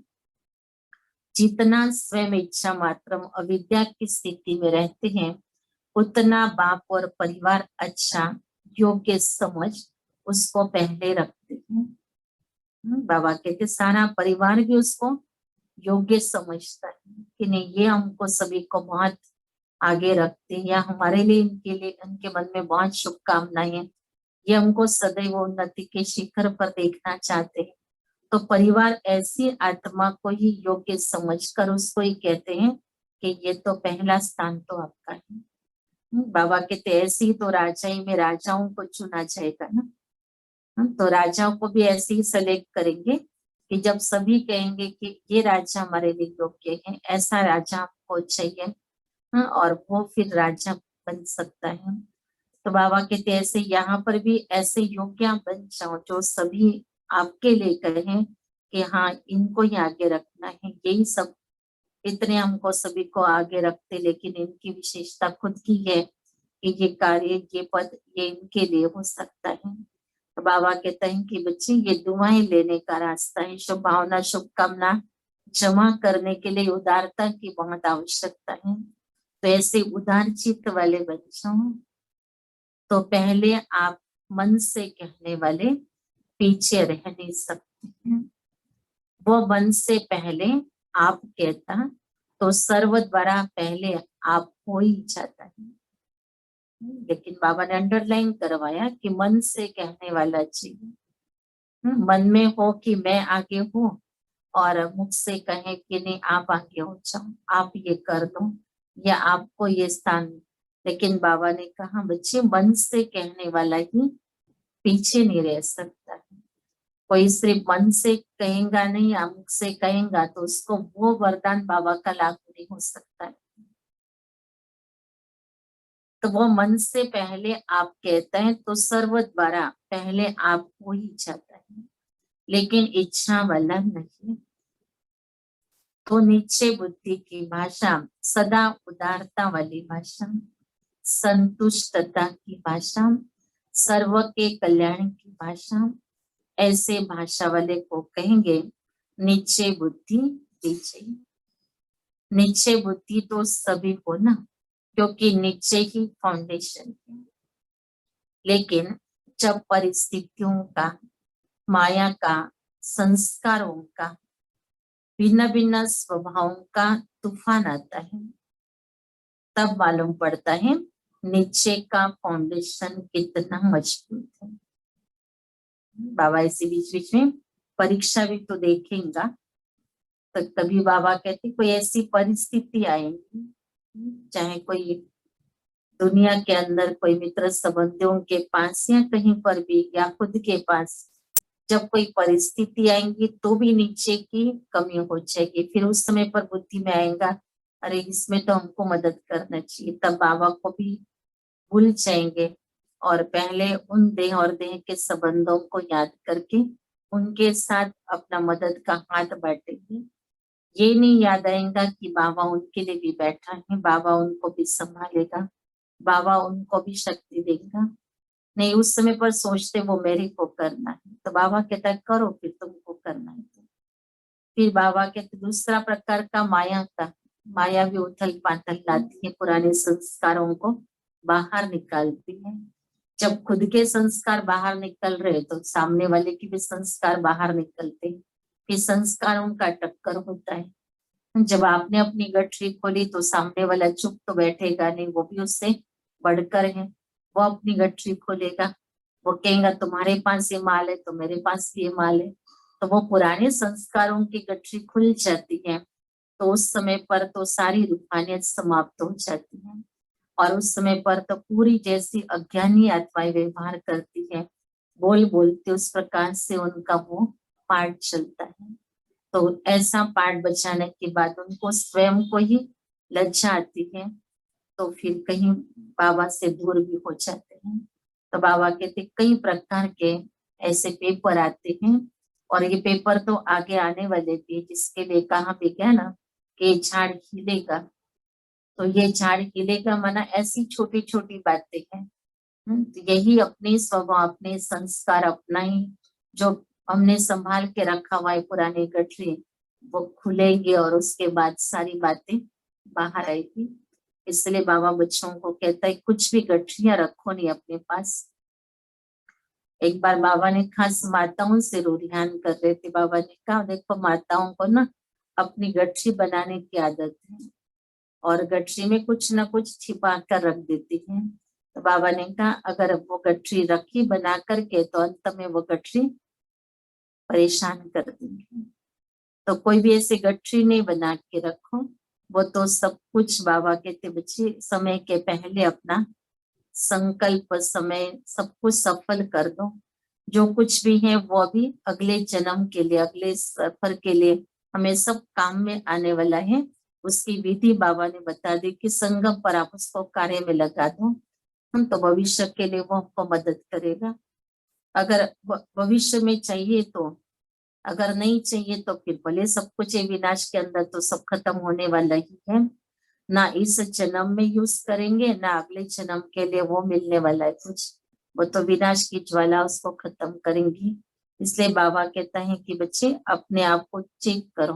जितना स्वयं इच्छा मात्र अविद्या की स्थिति में रहते हैं, उतना बाप और परिवार अच्छा योग्य समझ उसको पहले रखते हैं। बाबा कहते सारा परिवार भी उसको योग्य समझता है कि नहीं, ये हमको सभी को बहुत आगे रखते हैं, या हमारे लिए इनके लिए उनके मन में बहुत शुभकामनाएं हैं, ये हमको सदैव उन्नति के शिखर पर देखना चाहते हैं। तो परिवार ऐसी आत्मा को ही योग्य समझकर उसको ही कहते हैं कि ये तो पहला स्थान तो आपका है। बाबा कहते ऐसे ही तो राजाई में राजाओं को चुना जाएगा ना। तो राजाओं को भी ऐसे ही सेलेक्ट करेंगे कि जब सभी कहेंगे कि ये राजा हमारे लिए योग्य है, ऐसा राजा आपको चाहिए, और वो फिर राजा बन सकता है। तो बाबा कहते ऐसे यहाँ पर भी ऐसे योग्य बन जाओ जो सभी आपके लिए कहें कि हाँ इनको ही आगे रखना है। यही सब इतने हमको सभी को आगे रखते, लेकिन इनकी विशेषता खुद की है कि ये कार्य, ये पद, ये इनके लिए हो सकता है। तो बाबा कहते हैं कि बच्चे ये दुआएं लेने का रास्ता है। शुभ भावना शुभकामना जमा करने के लिए उदारता की बहुत आवश्यकता है। तो ऐसे उदार चित्त वाले बन जाओ। तो पहले आप मन से कहने वाले पीछे रह नहीं सकते हैं। वो मन से पहले आप कहता तो सर्व द्वारा पहले आप हो ही जाता है। लेकिन बाबा ने अंडरलाइन करवाया कि मन से कहने वाला चाहिए। मन में हो कि मैं आगे हूँ, और मुख से कहे कि नहीं आप आगे हो जाओ, आप ये कर दो, या आपको ये स्थान। लेकिन बाबा ने कहा बच्चे, मन से कहने वाला ही पीछे नहीं रह सकता है। कोई सिर्फ मन से कहेगा नहीं या मुख से कहेगा तो उसको वो वरदान बाबा का लागू नहीं हो सकता है। तो वो मन से पहले आप कहते हैं तो सर्व द्वारा पहले आप हो ही जाता है, लेकिन इच्छा वाला नहीं। तो नीचे बुद्धि की भाषा सदा उदारता वाली भाषा, संतुष्टता की भाषा, सर्व के कल्याण की भाषा, ऐसे भाषा वाले को कहेंगे नीचे बुद्धि विजयी। नीचे बुद्धि तो सभी को ना, क्योंकि नीचे ही फाउंडेशन है। लेकिन जब परिस्थितियों का, माया का, संस्कारों का, भिन्न भिन्न स्वभावों का तूफान आता है, तब मालूम पड़ता है नीचे का फाउंडेशन कितना मजबूत है। बाबा इसी बीच बीच में परीक्षा भी तो देखेगा। तो कभी बाबा कहते कोई ऐसी परिस्थिति आएगी, चाहे कोई दुनिया के अंदर कोई मित्र संबंधियों के पास या कहीं पर भी या खुद के पास, जब कोई परिस्थिति आएंगी तो भी नीचे की कमी हो जाएगी। फिर उस समय पर बुद्धि में आएगा अरे इसमें तो हमको मदद करना चाहिए, तब बाबा को भी भूल जाएंगे और पहले उन देह और देह के संबंधों को याद करके उनके साथ अपना मदद का हाथ बांटेंगे। ये नहीं याद आएगा कि बाबा उनके लिए भी बैठा है, बाबा उनको भी संभालेगा, बाबा उनको भी शक्ति देगा। नहीं, उस समय पर सोचते वो मेरे को करना है, तो बाबा कहता है करो, फिर तुमको करना है तो। फिर बाबा कहते दूसरा प्रकार का माया भी उथल पाथल लाती है, पुराने संस्कारों को बाहर निकालती है। जब खुद के संस्कार बाहर निकल रहे तो सामने वाले की भी संस्कार बाहर निकलते, फिर संस्कारों का टक्कर होता है। जब आपने अपनी गठरी खोली तो सामने वाला चुप तो बैठेगा नहीं, वो भी उससे बढ़कर है, वो अपनी गठरी खोलेगा, वो कहेगा तुम्हारे पास ये माल है तो मेरे पास भी ये माल है, तो वो पुराने संस्कारों की गठरी खुल जाती है। तो उस समय पर तो सारी रूहानियत समाप्त हो जाती है और उस समय पर तो पूरी जैसी अज्ञानी आत्माएं व्यवहार करती है, बोल बोलते उस प्रकार से उनका वो पाठ चलता है। तो ऐसा पाठ बचाने के बाद उनको स्वयं को ही लज्जा आती है, तो फिर कहीं बाबा से दूर भी हो जाते हैं। तो बाबा कहते कई प्रकार के ऐसे पेपर आते हैं और ये पेपर तो आगे आने वाले भी, जिसके लिए कहा भी गया ना कि झाड़ हिलेगा, तो ये झाड़ हिलेगा माना ऐसी छोटी छोटी बातें हैं। तो यही अपने स्वभाव, अपने संस्कार, अपना ही जो हमने संभाल के रखा हुआ है पुराने गठरी, वो खुलेंगे और उसके बाद सारी बातें बाहर आएगी। इसलिए बाबा बच्चों को कहता है कुछ भी गठरियां रखो नहीं अपने पास। एक बार बाबा ने खास माताओं से रुझान कर रहे थे, बाबा ने कहा देखो माताओं को ना अपनी गठरी बनाने की आदत है और गठरी में कुछ ना कुछ छिपा कर रख देती है। तो बाबा ने कहा अगर वो गठरी रखी बना करके तो अंत में वो गठरी परेशान कर देंगे, तो कोई भी ऐसे गठरी नहीं बना के रखो। वो तो सब कुछ बाबा कहते बच्चे समय के पहले अपना संकल्प समय सब कुछ सफल कर दो, जो कुछ भी है वो अभी अगले जन्म के लिए, अगले सफर के लिए हमें सब काम में आने वाला है। उसकी विधि बाबा ने बता दी कि संगम पर आप उसको कार्य में लगा दो, हम तो भविष्य के लिए वो हमको मदद करेगा। अगर भविष्य में चाहिए तो, अगर नहीं चाहिए तो फिर भले सब कुछ है विनाश के अंदर, तो सब खत्म होने वाला ही है ना, इस जन्म में यूज करेंगे ना अगले जन्म के लिए वो मिलने वाला है कुछ, वो तो विनाश की ज्वाला उसको खत्म करेंगी। इसलिए बाबा कहता है कि बच्चे अपने आप को चेक करो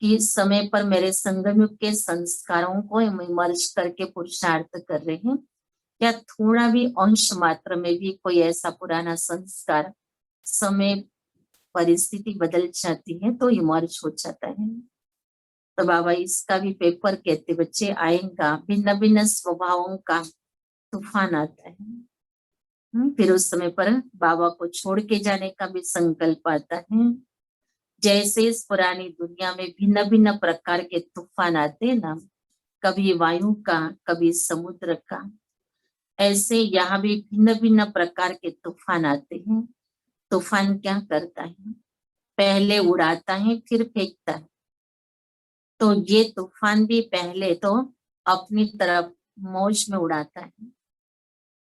कि समय पर मेरे संगमयुग के संस्कारों को मर्ज करके पुरुषार्थ कर रहे हैं, या थोड़ा भी अंश मात्र में भी कोई ऐसा पुराना संस्कार समय परिस्थिति बदल जाती है तो इमर्ज हो जाता है। तो बाबा इसका भी पेपर कहते बच्चे आएगा, भिन्न भिन्न स्वभावों का तूफान आता है। फिर उस समय पर बाबा को छोड़ के जाने का भी संकल्प आता है। जैसे इस पुरानी दुनिया में भिन्न भिन्न प्रकार के तूफान आते हैं ना, कभी वायु का, कभी समुद्र का, ऐसे यहाँ भी भिन्न भिन्न प्रकार के तूफान आते हैं। तूफान क्या करता है, पहले उड़ाता है फिर फेंकता है। तो ये तूफान भी पहले तो अपनी तरफ मौज में उड़ाता है,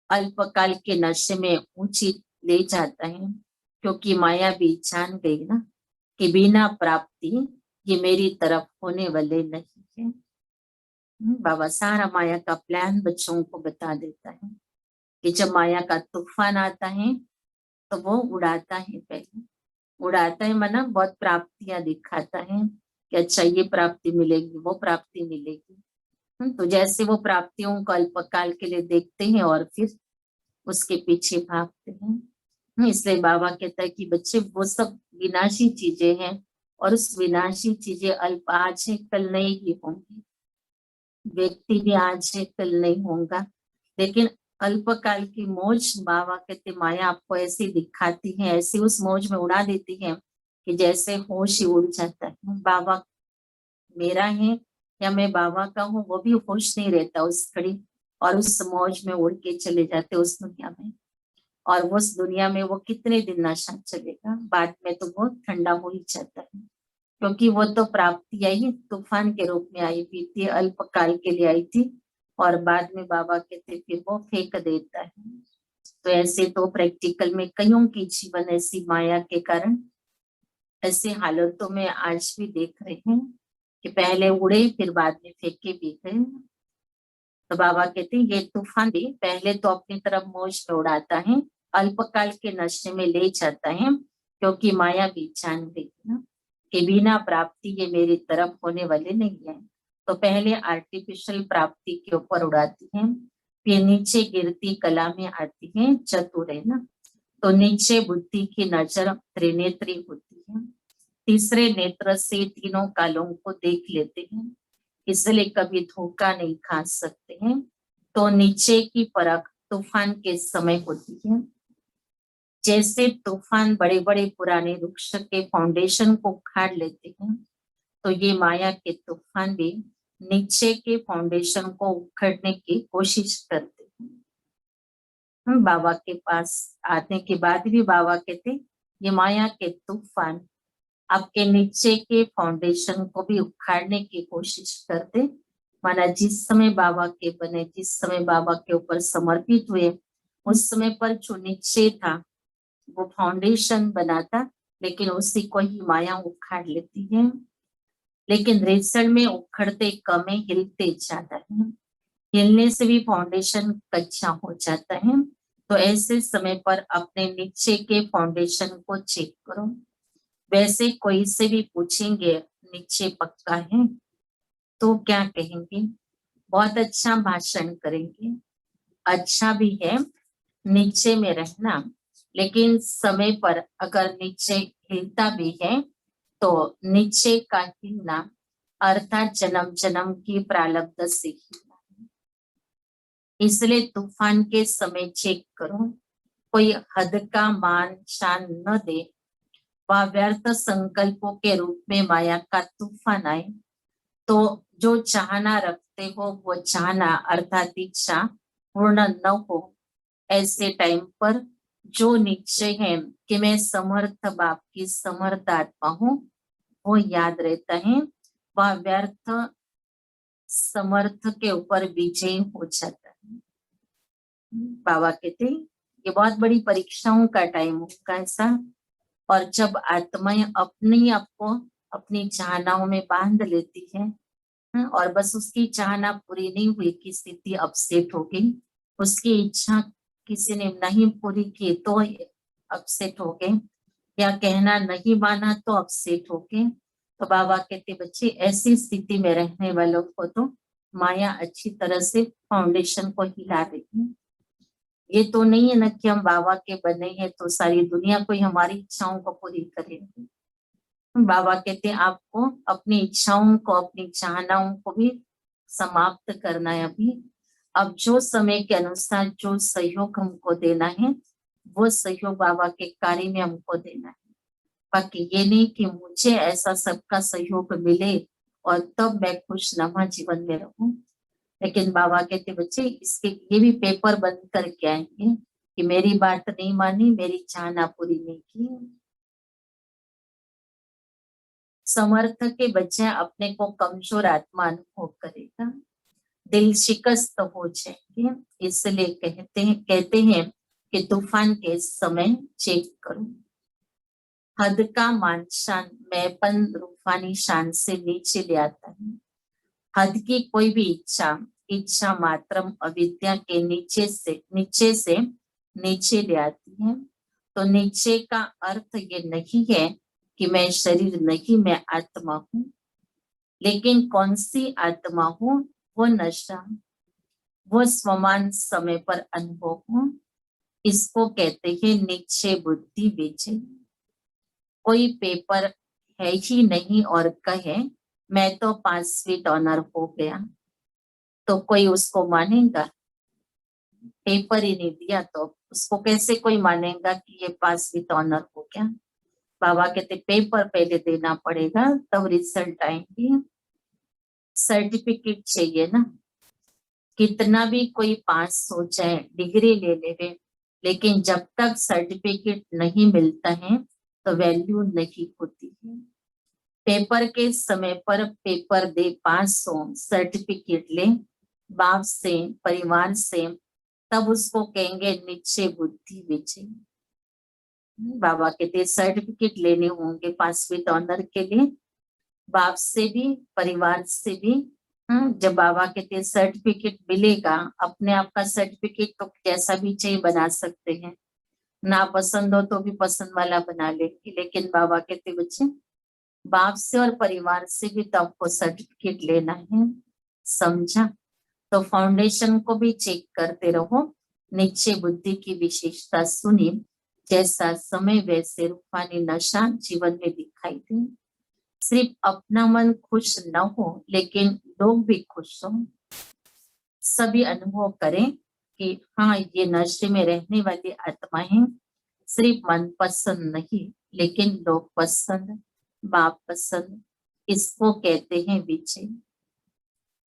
अल्पकाल के नशे में ऊंची ले जाता है, क्योंकि माया भी जान गई ना कि बिना प्राप्ति ये मेरी तरफ होने वाले नहीं है। बाबा सारा माया का प्लान बच्चों को बता देता है कि जब माया का तूफान आता है तो वो उड़ाता है, पहले उड़ाता है माना बहुत प्राप्तियां दिखाता है कि अच्छा ये प्राप्ति मिलेगी, वो प्राप्ति मिलेगी। तो जैसे वो प्राप्तियों को अल्पकाल के लिए देखते हैं और फिर उसके पीछे भागते हैं। इसलिए बाबा कहता है कि बच्चे वो सब विनाशी चीजें हैं और उस विनाशी चीजें अल्प आज है कल नहीं ही होंगी, व्यक्ति भी आज है कल नहीं होगा, लेकिन अल्पकाल की मौज बाबा कहते माया आपको ऐसी दिखाती है, ऐसी उस मौज में उड़ा देती है कि जैसे होश ही उड़ जाता है। बाबा मेरा है या मैं बाबा का हूँ वो भी होश नहीं रहता उस घड़ी, और उस मौज में उड़ के चले जाते उस दुनिया में। और उस दुनिया में वो कितने दिन नशा चलेगा, बाद में तो वो ठंडा हो ही जाता है, क्योंकि वो तो प्राप्ति आई तूफान के रूप में आई हुई थी, अल्पकाल के लिए आई थी, और बाद में बाबा कहते फिर वो फेंक देता है। तो ऐसे तो प्रैक्टिकल में कईयों की जीवन ऐसी माया के कारण ऐसे हालतों में आज भी देख रहे हैं कि पहले उड़े फिर बाद में फेंके भी गए। तो बाबा कहते हैं ये तूफान भी पहले तो अपनी तरफ मौज में उड़ाता है, अल्पकाल के नशे में ले जाता है, क्योंकि माया भी जान गई ना कि बिना प्राप्ति ये मेरी तरफ होने वाले नहीं है। तो पहले आर्टिफिशियल प्राप्ति के ऊपर उड़ाती है, फिर नीचे गिरती कला में आती है, चतुर है ना। तो नीचे बुद्धि की नजर त्रिनेत्री होती है, तीसरे नेत्र से तीनों कालों को देख लेते हैं, इसलिए कभी धोखा नहीं खा सकते हैं। तो नीचे की परख तूफान के समय होती है। जैसे तूफान बड़े बड़े पुराने वृक्ष के फाउंडेशन को उखाड़ लेते हैं, तो ये माया के तूफान भी नीचे के फाउंडेशन को उखड़ने की कोशिश करते हैं। हम बाबा के पास आने के बाद भी बाबा कहते ये माया के तूफान आपके नीचे के फाउंडेशन को भी उखाड़ने की कोशिश करते। माना जिस समय बाबा के बने, जिस समय बाबा के ऊपर समर्पित हुए, उस समय पर जो नीचे था वो फाउंडेशन बना था, लेकिन उसी को ही माया उखाड़ लेती है। लेकिन रिजल्ट में उखड़ते कम है, हिलते ज्यादा है, हिलने से भी फाउंडेशन कच्चा हो जाता है। तो ऐसे समय पर अपने नीचे के फाउंडेशन को चेक करो। वैसे कोई से भी पूछेंगे नीचे पक्का है तो क्या कहेंगे, बहुत अच्छा भाषण करेंगे, अच्छा भी है नीचे में रहना, लेकिन समय पर अगर नीचे हिलता भी है तो नीचे का हिलना अर्थात जन्म जन्म की प्रारब्ध से हिलना है। इसलिए तूफान के समय चेक करो, कोई हद का मान शान न दे, वह व्यर्थ संकल्पों के रूप में माया का तूफान आए तो जो चाहना रखते हो वो चाहना अर्थात इच्छा पूर्ण न हो। ऐसे टाइम पर जो निश्चय है कि मैं समर्थ बाप की समर्थ आत्मा हूँ वो याद रहता है, वह व्यर्थ समर्थ के ऊपर विजय हो जाता है। बाबा कहते ये बहुत बड़ी परीक्षाओं का टाइम होगा ऐसा, और जब आत्माएं अपने आप को अपनी चाहनाओं में बांध लेती है और बस उसकी चाहना पूरी नहीं हुई की स्थिति अपसेट हो गई, उसकी इच्छा किसी ने नहीं पूरी की तो अपसेट हो गए, या कहना नहीं माना तो अपसेट हो गए। तो बाबा कहते बच्चे ऐसी स्थिति में रहने वालों को तो माया अच्छी तरह से फाउंडेशन को हिला देगी। ये तो नहीं है ना कि हम बाबा के बने हैं तो सारी दुनिया कोई हमारी इच्छाओं को पूरी करेगी। बाबा कहते हैं आपको अपनी इच्छाओं को अपनी चाहनाओं को भी समाप्त करना है अभी। अब जो समय के अनुसार जो सहयोग हमको देना है वो सहयोग बाबा के कार्य में हमको देना है, बाकी ये नहीं कि मुझे ऐसा सबका सहयोग मिले और तब मैं खुशनुमा जीवन में रहूं। लेकिन बाबा कहते बच्चे इसके ये भी पेपर बंद करके आएंगे कि मेरी बात नहीं मानी, मेरी चाहना पूरी नहीं की। समर्थ के बच्चे अपने को कमजोर आत्मा अनुभव करेगा, दिल शिकस्त हो जाएंगे। इसलिए कहते हैं कि तूफान के समय चेक करो, हद का मान शान मैंपन रूफानी शान से नीचे ले आता है। हद की कोई भी इच्छा मात्रम अविद्या के नीचे से नीचे ले आती है। तो नीचे का अर्थ ये नहीं है कि मैं शरीर नहीं, मैं आत्मा हूँ, लेकिन कौन सी आत्मा हूँ, वो नशा, वो स्वमान समय पर अनुभव हूँ, इसको कहते हैं निश्चय बुद्धि विजय। कोई पेपर है ही नहीं और कहे मैं तो 5वीं ऑनर हो गया, तो कोई उसको मानेगा? पेपर ही नहीं दिया तो उसको कैसे कोई मानेगा कि ये 5वीं ऑनर हो गया? बाबा कहते पेपर पहले देना पड़ेगा तब रिजल्ट आएंगे। सर्टिफिकेट चाहिए ना। कितना भी कोई पास हो जाए, डिग्री ले ले, लेकिन जब तक सर्टिफिकेट नहीं मिलता है तो वैल्यू नहीं होती है। पेपर के समय पर पेपर दे, पास हो, सर्टिफिकेट ले बाप से, परिवार से, तब उसको कहेंगे निश्चय बुद्धि विजय। बाबा कहते सर्टिफिकेट लेने होंगे 5वीं ऑनर के लिए, बाप से भी परिवार से भी। जब बाबा कहते सर्टिफिकेट मिलेगा, अपने आप का सर्टिफिकेट तो जैसा भी चाहिए बना सकते हैं, ना पसंद हो तो भी पसंद वाला बना लेंगे, लेकिन बाबा कहते बच्चे बाप से और परिवार से भी तो आपको सर्टिफिकेट लेना है, समझा? तो फाउंडेशन को भी चेक करते रहो। निश्चय बुद्धि की विशेषता सुनी, जैसा समय वैसे रूहानी नशा जीवन में दिखाई दे। सिर्फ अपना मन खुश न हो लेकिन लोग भी खुश हो, सभी अनुभव करें कि हाँ ये नशे में रहने वाली आत्माएं, सिर्फ मन पसंद नहीं लेकिन लोग पसंद, बाप पसंद, इसको कहते हैं विजय।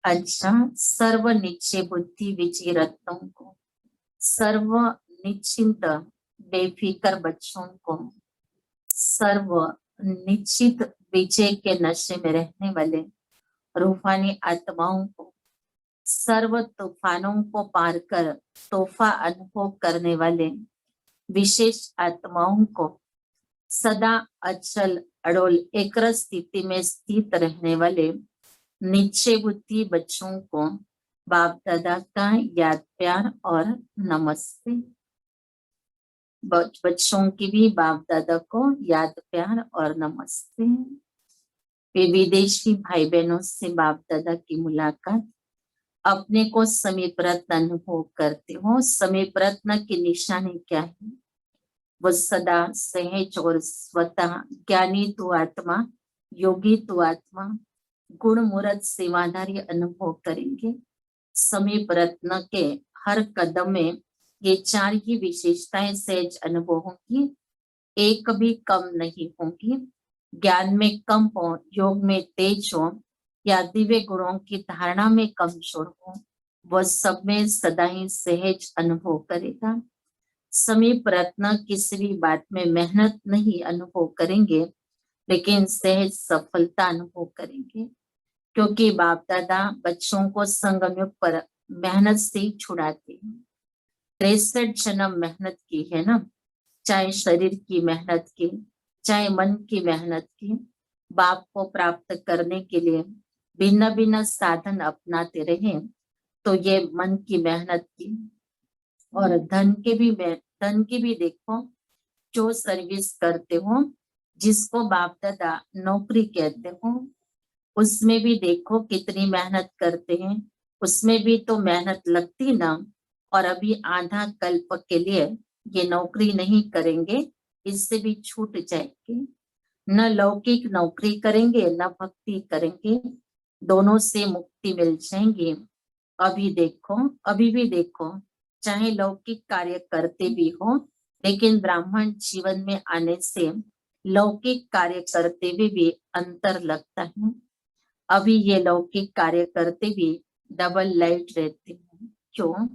अच्छा, सर्व निश्चय बुद्धि विजय रत्नों को, सर्व निश्चिंत बेफिक्र बच्चों को, सर्व निश्चित विजय के नशे में रहने वाले रूहानी आत्माओं को, सर्व तूफानों को पार कर तोहफा अनुभव करने वाले विशेष आत्माओं को, सदा अचल अड़ोल एक स्थिति में स्थित रहने वाले निश्चय बुद्धि बच्चों को बाप दादा का याद प्यार और नमस्ते। बच्चों की भी बाप दादा को याद प्यार और नमस्ते। वे विदेशी भाई बहनों से बाप दादा की मुलाकात, अपने को समीप रत्न अनुभव करते हो। समीप रत्न की निशानी क्या है? वो सदा सहज और स्वतः ज्ञानी तू आत्मा, योगी तू आत्मा, गुण मूर्त सेवाधारी अनुभव करेंगे। समीप रत्न के हर कदम में ये 4 ही विशेषताएं सहज अनुभव होंगी, एक भी कम नहीं होंगी। ज्ञान में कम हो, योग में तेज हो या दिव्य गुणों की धारणा में कमजोर हो, वह सब में सदा ही सहज अनुभव करेगा। समीप रत्न किसी भी बात में मेहनत नहीं अनुभव करेंगे लेकिन सहज सफलता अनुभव करेंगे, क्योंकि बाप दादा बच्चों को संगमयुग पर मेहनत से ही छुड़ाते हैं। 63 जन्म मेहनत की है ना, चाहे शरीर की मेहनत की, चाहे मन की मेहनत की। बाप को प्राप्त करने के लिए भिन्न भिन्न साधन अपनाते रहे, तो ये मन की मेहनत की। और धन की भी देखो, जो सर्विस करते हो, जिसको बाप दादा नौकरी कहते हो, उसमें भी देखो कितनी मेहनत करते हैं, उसमें भी तो मेहनत लगती ना। और अभी आधा कल्प के लिए ये नौकरी नहीं करेंगे, इससे भी छूट जाएंगे। न लौकिक नौकरी करेंगे न भक्ति करेंगे, दोनों से मुक्ति मिल जाएंगी। अभी भी देखो, चाहे लौकिक कार्य करते भी हो, लेकिन ब्राह्मण जीवन में आने से लौकिक कार्य करते हुए भी अंतर लगता है। अभी ये लौकिक कार्य करते भी डबल लाइट रहते हैं। क्यों?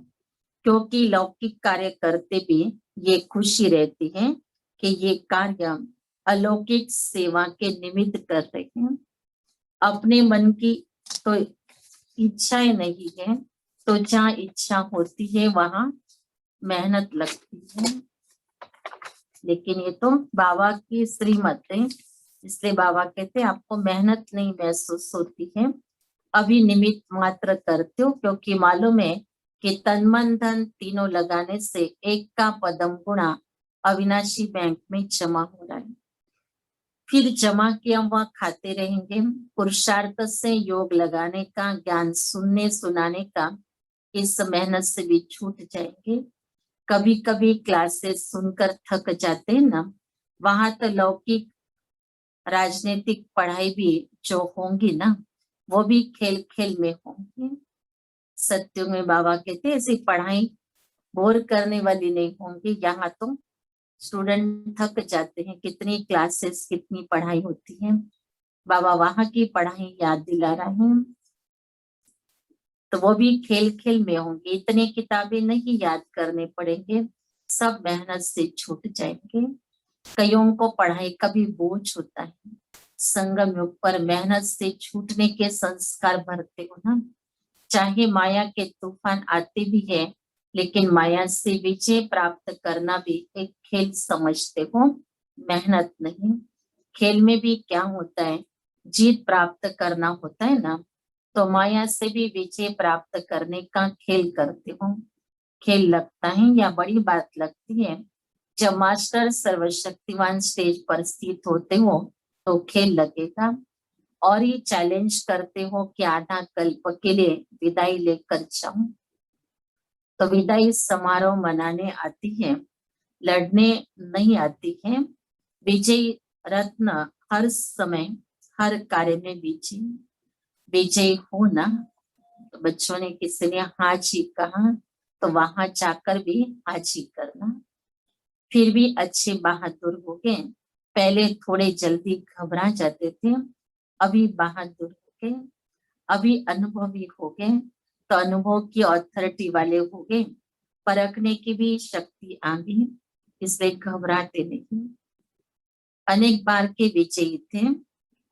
क्योंकि लौकिक कार्य करते भी ये खुशी रहती है कि ये कार्य अलौकिक सेवा के निमित्त कर रहे हैं। अपने मन की तो इच्छाएं नहीं है, तो जहाँ इच्छा होती है वहां मेहनत लगती है। लेकिन ये तो बाबा की श्रीमत है, इसलिए बाबा कहते हैं आपको मेहनत नहीं महसूस होती है, अभी निमित्त मात्र करते हो, क्योंकि मालूम है कि तन मन धन तीनों लगाने से एक का पदम गुणा अविनाशी बैंक में जमा हो रहा है। फिर जमा किया हुआ खाते रहेंगे। पुरुषार्थ से योग लगाने का, ज्ञान सुनने सुनाने का, इस मेहनत से भी छूट जाएंगे। कभी कभी क्लासेस सुनकर थक जाते हैं ना, वहां तो लौकिक राजनीतिक पढ़ाई भी जो होंगी ना, वो भी खेल खेल में होंगी। सत्यों में बाबा कहते हैं ऐसी पढ़ाई बोर करने वाली नहीं होंगी। यहाँ तो स्टूडेंट थक जाते हैं, कितनी क्लासेस कितनी पढ़ाई होती है। बाबा वहां की पढ़ाई याद दिला रहे हैं, तो वो भी खेल खेल में होंगे। इतनी किताबें नहीं याद करने पड़ेंगे, सब मेहनत से छूट जाएंगे। कईयों को पढ़ाई का भी बोझ होता है। संगम युग पर मेहनत से छूटने के संस्कार भरते हो ना। चाहे माया के तूफान आते भी है, लेकिन माया से विजय प्राप्त करना भी एक खेल समझते हो, मेहनत नहीं। खेल में भी क्या होता है, जीत प्राप्त करना होता है ना, तो माया से भी विजय प्राप्त करने का खेल करते हो। खेल लगता है या बड़ी बात लगती है, जब मास्टर सर्वशक्तिमान स्टेज पर स्थित होते हो तो खेल लगेगा। और ये चैलेंज करते हो कि आधा कल्प के लिए विदाई लेकर जाऊं, तो विदाई समारोह मनाने आती है, लड़ने नहीं आती है। विजय रत्न हर समय हर कार्य में विजय विजय हो ना। तो बच्चों ने किसी ने हाँ जी कहा, तो वहां जाकर भी हाँ जी करना। फिर भी अच्छे बहादुर हो गए। पहले थोड़े जल्दी घबरा जाते थे, अभी बहादुर हो गए, अभी अनुभवी हो गए, तो अनुभव की अथॉरिटी वाले हो गए। परखने की भी शक्ति आ गई, इसलिए घबराते नहीं। अनेक बार के विजयी थे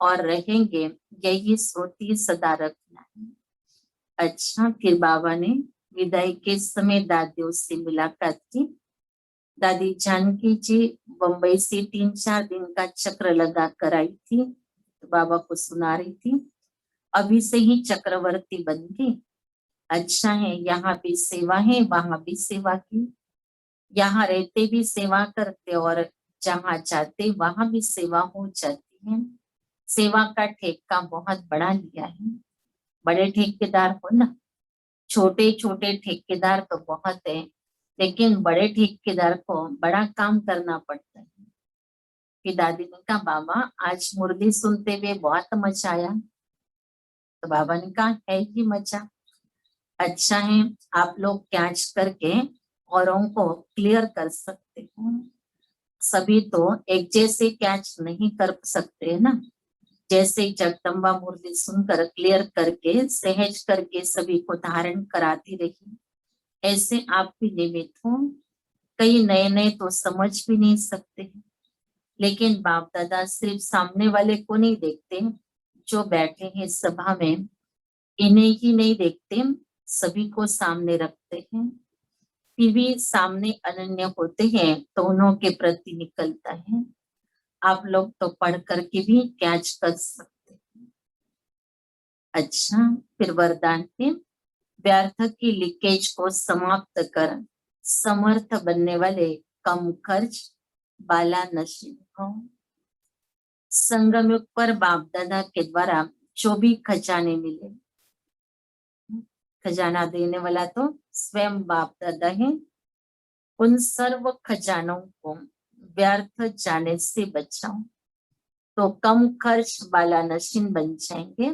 और रहेंगे, यही स्मृति सदा रखना है। अच्छा, फिर बाबा ने विदाई के समय दादियों से मुलाकात की। दादी जानकी जी बम्बई से 3-4 दिन का चक्र लगा कर आई थी, तो बाबा को सुना रही थी। अभी से ही चक्रवर्ती बन गई। अच्छा है, यहाँ भी सेवा है, वहां भी सेवा की। यहाँ रहते भी सेवा करते और जहाँ जाते वहां भी सेवा हो जाती है। सेवा का ठेका बहुत बड़ा लिया है। बड़े ठेकेदार हो ना, छोटे छोटे ठेकेदार तो बहुत है, लेकिन बड़े ठेकेदार को बड़ा काम करना पड़ता है। कि दादी ने कहा बाबा आज मुरली सुनते हुए बहुत मजा आया, तो बाबा ने कहा है ही मजा। अच्छा है, आप लोग कैच करके औरों को क्लियर कर सकते हो। सभी तो एक जैसे कैच नहीं कर सकते है ना। जैसे जगदम्बा मुरली सुनकर क्लियर करके सहज करके सभी को धारण कराती रही, ऐसे आप भी निमित्त हो। कई नए नए तो समझ भी नहीं सकते हैं, लेकिन बाप दादा सिर्फ सामने वाले को नहीं देखते, जो बैठे हैं सभा में इन्हें ही नहीं देखते, सभी को सामने रखते हैं। फिर भी सामने अनन्य होते हैं तो उन्हों के प्रति निकलता है। आप लोग तो पढ़ करके भी कैच कर सकते हैं। अच्छा, फिर वरदान है, व्यर्थ की लीकेज को समाप्त कर समर्थ बनने वाले कम खर्च बाला नसीब हो। संगम युग पर बाप दादा के द्वारा जो भी खजाने मिले, खजाना देने वाला तो स्वयं बाप दादा है, उन सर्व खजानों को व्यर्थ जाने से बचाओ तो कम खर्च वाला नशीन बन जाएंगे।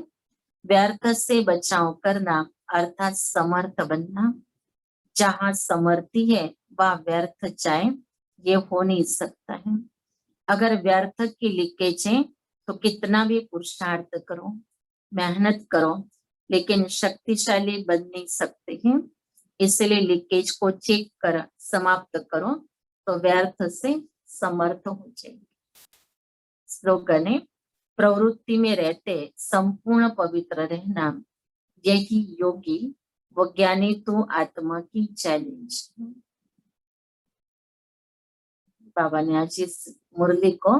व्यर्थ से बचाव करना अर्थात समर्थ बनना। जहां समर्थी है वह व्यर्थ जाए, ये हो नहीं सकता है। अगर व्यर्थ की लीकेज है तो कितना भी पुरुषार्थ करो, मेहनत करो, लेकिन शक्तिशाली बन नहीं सकते हैं। इसलिए लीकेज को चेक कर समाप्त करो तो व्यर्थ से समर्थ हो जाएंगे। स्लोगन है, प्रवृत्ति में रहते संपूर्ण पवित्र रहना, यही योगी व ज्ञानी तो आत्मा की चैलेंज है। बाबा ने आज इस मुरली को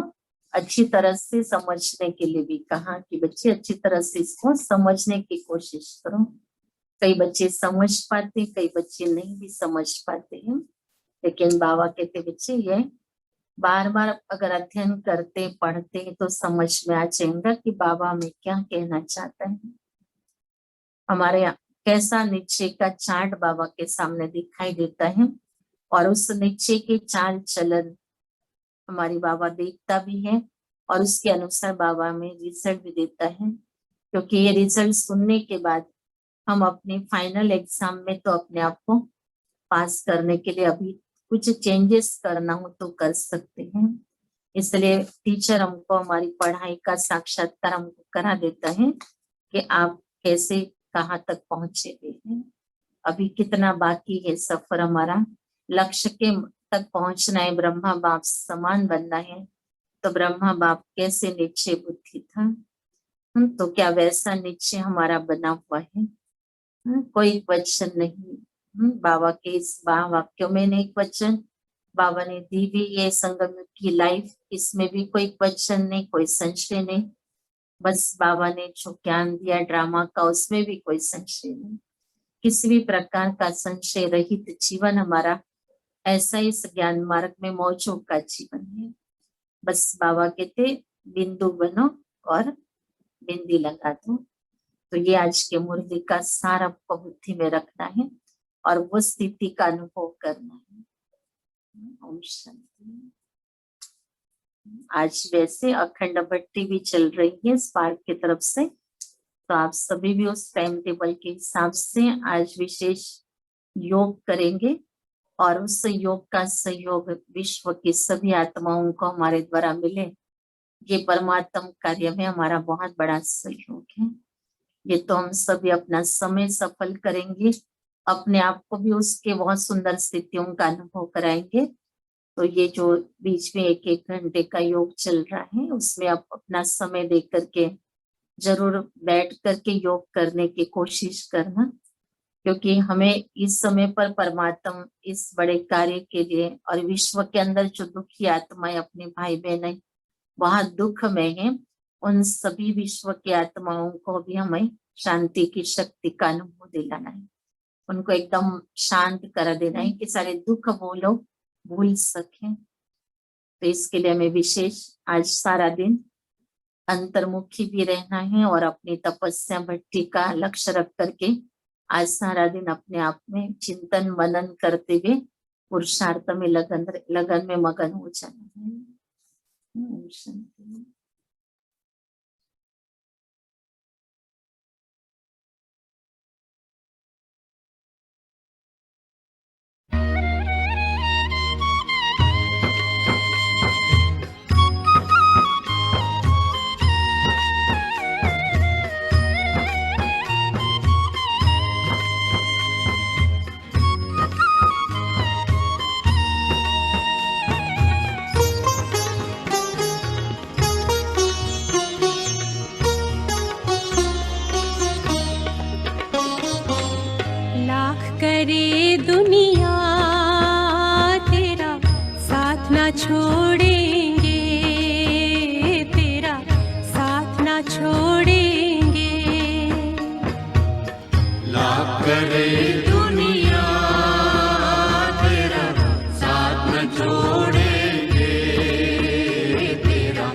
अच्छी तरह से समझने के लिए भी कहा कि बच्चे अच्छी तरह से इसको समझने की कोशिश करो। कई बच्चे समझ पाते, कई बच्चे नहीं भी समझ पाते हैं, लेकिन बाबा कहते बच्चे ये बार बार अगर अध्ययन करते पढ़ते हैं तो समझ में आ जाएगा कि बाबा हमें क्या कहना चाहता है। हमारे यहाँ कैसा नीचे का चार्ट बाबा के सामने दिखाई देता है, और उस निश्चय के चाल चलन हमारी बाबा देखता भी है और उसके अनुसार बाबा में रिजल्ट भी देता है, क्योंकि ये रिजल्ट सुनने के बाद हम अपने फाइनल एग्जाम में तो अपने आप को पास करने के लिए अभी कुछ चेंजेस करना हो तो कर सकते हैं। इसलिए टीचर हमको हमारी पढ़ाई का साक्षात्कार हमको करा देता है कि आप कैसे कहाँ तक पहुंचे हुए हैं, अभी कितना बाकी है सफर, हमारा लक्ष्य के तक पहुंचना है, ब्रह्मा बाप समान बनना है। तो ब्रह्मा बाप कैसे निश्चय बुद्धि था, तो क्या वैसा निश्चय हमारा बना हुआ है? कोई क्वेश्चन नहीं। बाबा के इस वाक्यों में नहीं क्वेश्चन, बाबा ने दी भी ये संगम की लाइफ, इसमें भी कोई क्वेश्चन नहीं, कोई संशय नहीं। बस बाबा ने जो ज्ञान दिया ड्रामा का, उसमें भी कोई संशय नहीं। किसी भी प्रकार का संशय रहित जीवन हमारा, ऐसा इस ज्ञान मार्ग में मौजों का जीवन है। बस बाबा कहते बिंदु बनो और बिंदी लगा दो। तो ये आज के मुरली का सार आपको बुद्धि में रखना है और वो स्थिति का अनुभव करना है। ओम शांति। आज वैसे अखंड भट्टी भी चल रही है स्पार्क की तरफ से, तो आप सभी भी उस टाइम टेबल के हिसाब से आज विशेष योग करेंगे और उस योग का सहयोग विश्व की सभी आत्माओं को हमारे द्वारा मिले। ये परमात्म कार्य में हमारा बहुत बड़ा सहयोग है। ये तो हम सभी अपना समय सफल करेंगे, अपने आप को भी उसके बहुत सुंदर स्थितियों का अनुभव कराएंगे। तो ये जो बीच में 1-1 घंटे का योग चल रहा है, उसमें आप अपना समय दे करके जरूर बैठ करके योग करने की कोशिश करना, क्योंकि हमें इस समय पर परमात्मा इस बड़े कार्य के लिए और विश्व के अंदर जो दुखी आत्माएं अपने भाई बहन बहुत दुख में है, उन सभी विश्व की आत्माओं को भी हमें शांति की शक्ति का अनुभव दिलाना है, उनको एकदम शांत कर देना है कि सारे दुख वो लोग भूल सके। तो इसके लिए हमें विशेष आज सारा दिन अंतर्मुखी भी रहना है और अपनी तपस्या भट्टी का लक्ष्य रख करके आज सारा दिन अपने आप में चिंतन मनन करते हुए पुरुषार्थ में लगन में मगन हो जाना है। ओम शांति। करे दुनिया तेरा साथ ना छोड़ेंगे, तेरा साथ ना छोड़ेंगे। लाख करे दुनिया तेरा साथ न छोड़ेंगे, तेरा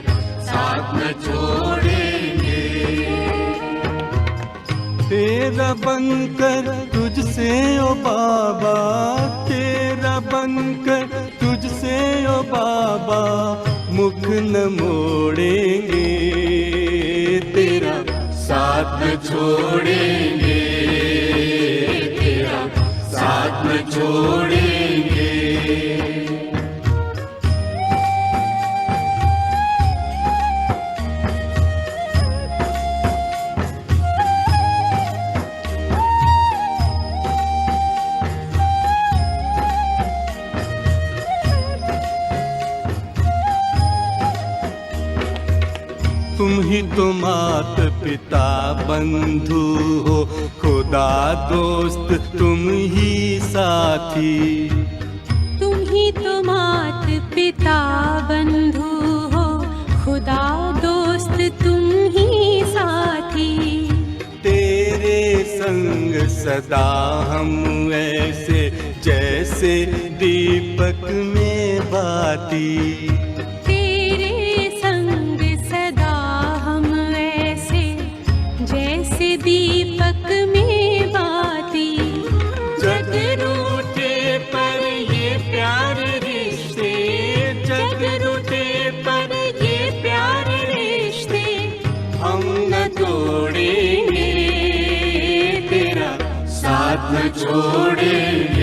साथ न छोड़ेंगे। तेरा बनकर तुझसे ओ बाबा, तेरा बनकर तुझसे ओ बाबा, मुख न मोड़ेंगे, तेरा साथ न छोड़ेंगे, तेरा साथ न छोड़ेंगे। तुम ही तो मात पिता बंधु हो, खुदा दोस्त तुम ही साथी। तुम ही तो मात पिता बंधु हो, खुदा दोस्त तुम ही साथी। तेरे संग सदा हम ऐसे जैसे दीपक में बाती। दीपक में बाती। जग रूठे पर ये छोड़ेंगे